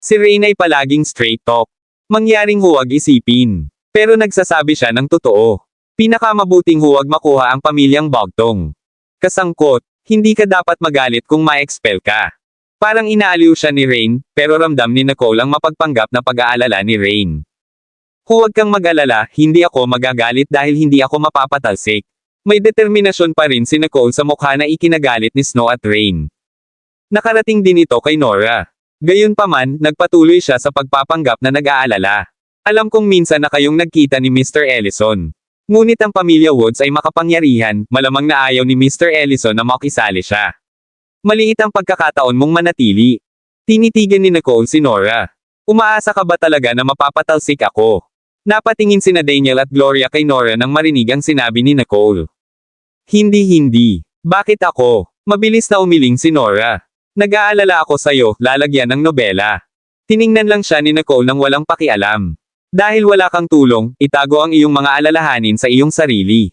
Si Rain ay palaging straight talk. Mangyaring huwag isipin. Pero nagsasabi siya ng totoo. Pinakamabuting huwag makuha ang pamilyang Bogtong. Kasangkot, hindi ka dapat magalit kung ma-expel ka. Parang inaaliw siya ni Rain, pero ramdam ni Nicole ang mapagpanggap na pag-aalala ni Rain. Huwag kang mag-alala, hindi ako magagalit dahil hindi ako mapapatalsik. May determinasyon pa rin si Nicole sa mukha na ikinagalit ni Snow at Rain. Nakarating din ito kay Nora. Gayunpaman, nagpatuloy siya sa pagpapanggap na nag-aalala. Alam kong minsan na kayong nagkita ni Mr. Ellison. Ngunit ang pamilya Woods ay makapangyarihan, malamang na ayaw ni Mr. Ellison na makisali siya. Maliit ang pagkakataon mong manatili. Tinitigan ni Nicole si Nora. Umaasa ka ba talaga na mapapatalsik ako? Napatingin sina Daniel at Gloria kay Nora nang marinig ang sinabi ni Nicole. Hindi. Bakit ako? Mabilis na umiling si Nora. Nag-aalala ako sa'yo, lalagyan ng nobela. Tiningnan lang siya ni Nicole nang walang pakialam. Dahil wala kang tulong, itago ang iyong mga alalahanin sa iyong sarili.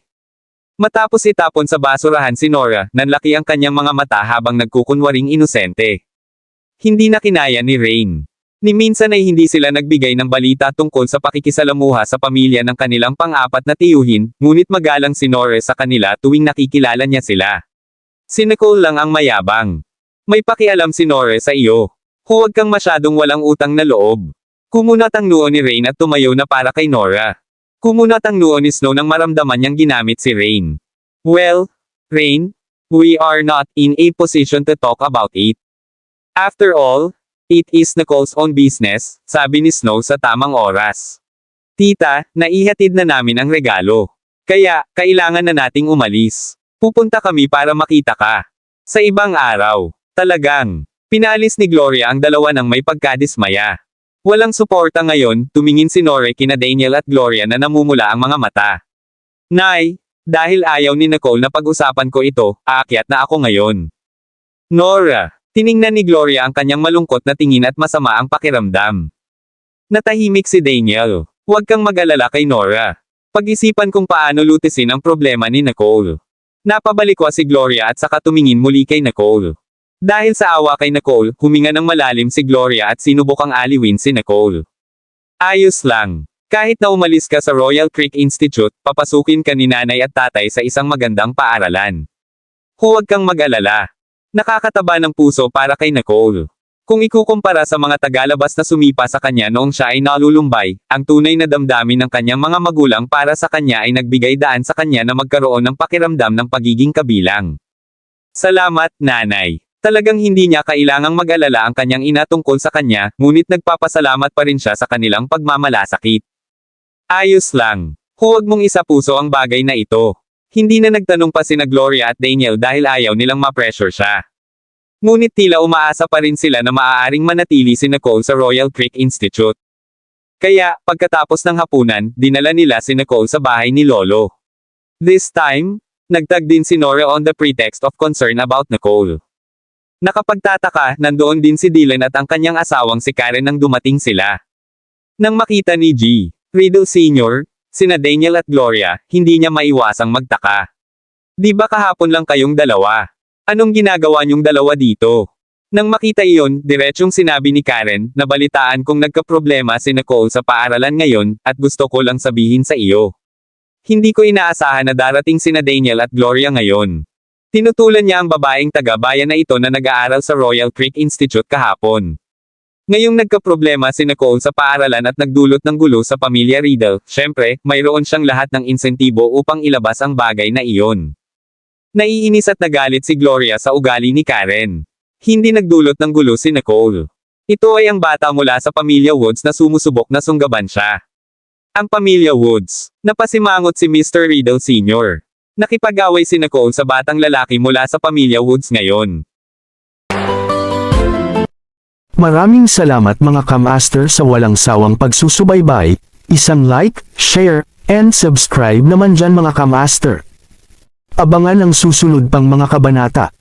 Matapos itapon sa basurahan si Nora, nanlaki ang kanyang mga mata habang nagkukunwaring inosente. Hindi na kinaya ni Rain. Ni minsan ay hindi sila nagbigay ng balita tungkol sa pakikisalamuha sa pamilya ng kanilang pang-apat na tiyuhin, ngunit magalang si Nora sa kanila tuwing nakikilala niya sila. Si Nicole lang ang mayabang. May pakialam si Nora sa iyo. Huwag kang masyadong walang utang na loob. Kumunat ang noo ni Rain at tumayo na para kay Nora. Kumunat ang noo ni Snow nang maramdaman niyang ginamit si Rain. Well, Rain, we are not in a position to talk about it. After all, it is Nicole's own business, sabi ni Snow sa tamang oras. Tita, naihatid na namin ang regalo. Kaya, kailangan na nating umalis. Pupunta kami para makita ka. Sa ibang araw. Talagang. Pinalis ni Gloria ang dalawa ng may pagkadismaya. Walang suporta ngayon, tumingin si Nora kina Daniel at Gloria na namumula ang mga mata. Nay, dahil ayaw ni Nicole na pag-usapan ko ito, aakyat na ako ngayon. Nora, tiningnan ni Gloria ang kanyang malungkot na tingin at masama ang pakiramdam. Natahimik si Daniel. Huwag kang mag-alala kay Nora. Pag-isipan kung paano lutisin ang problema ni Nicole. Napabalikwa si Gloria at saka tumingin muli kay Nicole. Dahil sa awa kay Nicole, huminga ng malalim si Gloria at sinubukang aliwin si Nicole. Ayos lang. Kahit na umalis ka sa Royal Creek Institute, papasukin ka ni nanay at tatay sa isang magandang paaralan. Huwag kang mag-alala. Nakakataba ng puso para kay Nicole. Kung ikukumpara sa mga tagalabas na sumipa sa kanya noong siya ay nalulumbay, ang tunay na damdamin ng kanyang mga magulang para sa kanya ay nagbigay daan sa kanya na magkaroon ng pakiramdam ng pagiging kabilang. Salamat, nanay. Talagang hindi niya kailangang mag-alala ang kanyang ina tungkol sa kanya, ngunit nagpapasalamat pa rin siya sa kanilang pagmamalasakit. Ayos lang. Huwag mong isapuso ang bagay na ito. Hindi na nagtanong pa sina Gloria at Daniel dahil ayaw nilang ma-pressure siya. Ngunit tila umaasa pa rin sila na maaaring manatili si Nicole sa Royal Creek Institute. Kaya, pagkatapos ng hapunan, dinala nila si Nicole sa bahay ni Lolo. This time, nagtag din si Nora on the pretext of concern about Nicole. Nakapagtataka, nandoon din si Dylan at ang kanyang asawang si Karen nang dumating sila. Nang makita ni G. Riddle Sr., sina Daniel at Gloria, hindi niya maiwasang magtaka. Di ba kahapon lang kayong dalawa? Anong ginagawa niyong dalawa dito? Nang makita iyon, diretsyong sinabi ni Karen, nabalitaan kong nagkaproblema si Nicole sa paaralan ngayon, at gusto ko lang sabihin sa iyo. Hindi ko inaasahan na darating sina Daniel at Gloria ngayon. Tinutulan niya ang babaeng taga-bayan na ito na nag-aaral sa Royal Creek Institute kahapon. Ngayong nagkaproblema si Nicole sa paaralan at nagdulot ng gulo sa pamilya Riddle, syempre, mayroon siyang lahat ng insentibo upang ilabas ang bagay na iyon. Naiinis at nagalit si Gloria sa ugali ni Karen. Hindi nagdulot ng gulo si Nicole. Ito ay ang bata mula sa pamilya Woods na sumusubok na sunggaban siya. Ang pamilya Woods. Napasimangot si Mr. Riddle Sr. Nakipag-away si Nicole sa batang lalaki mula sa pamilya Woods ngayon. Maraming salamat mga kamaster sa walang sawang pagsusubaybay, isang like, share, and subscribe naman dyan mga kamaster. Abangan ang susunod pang mga kabanata.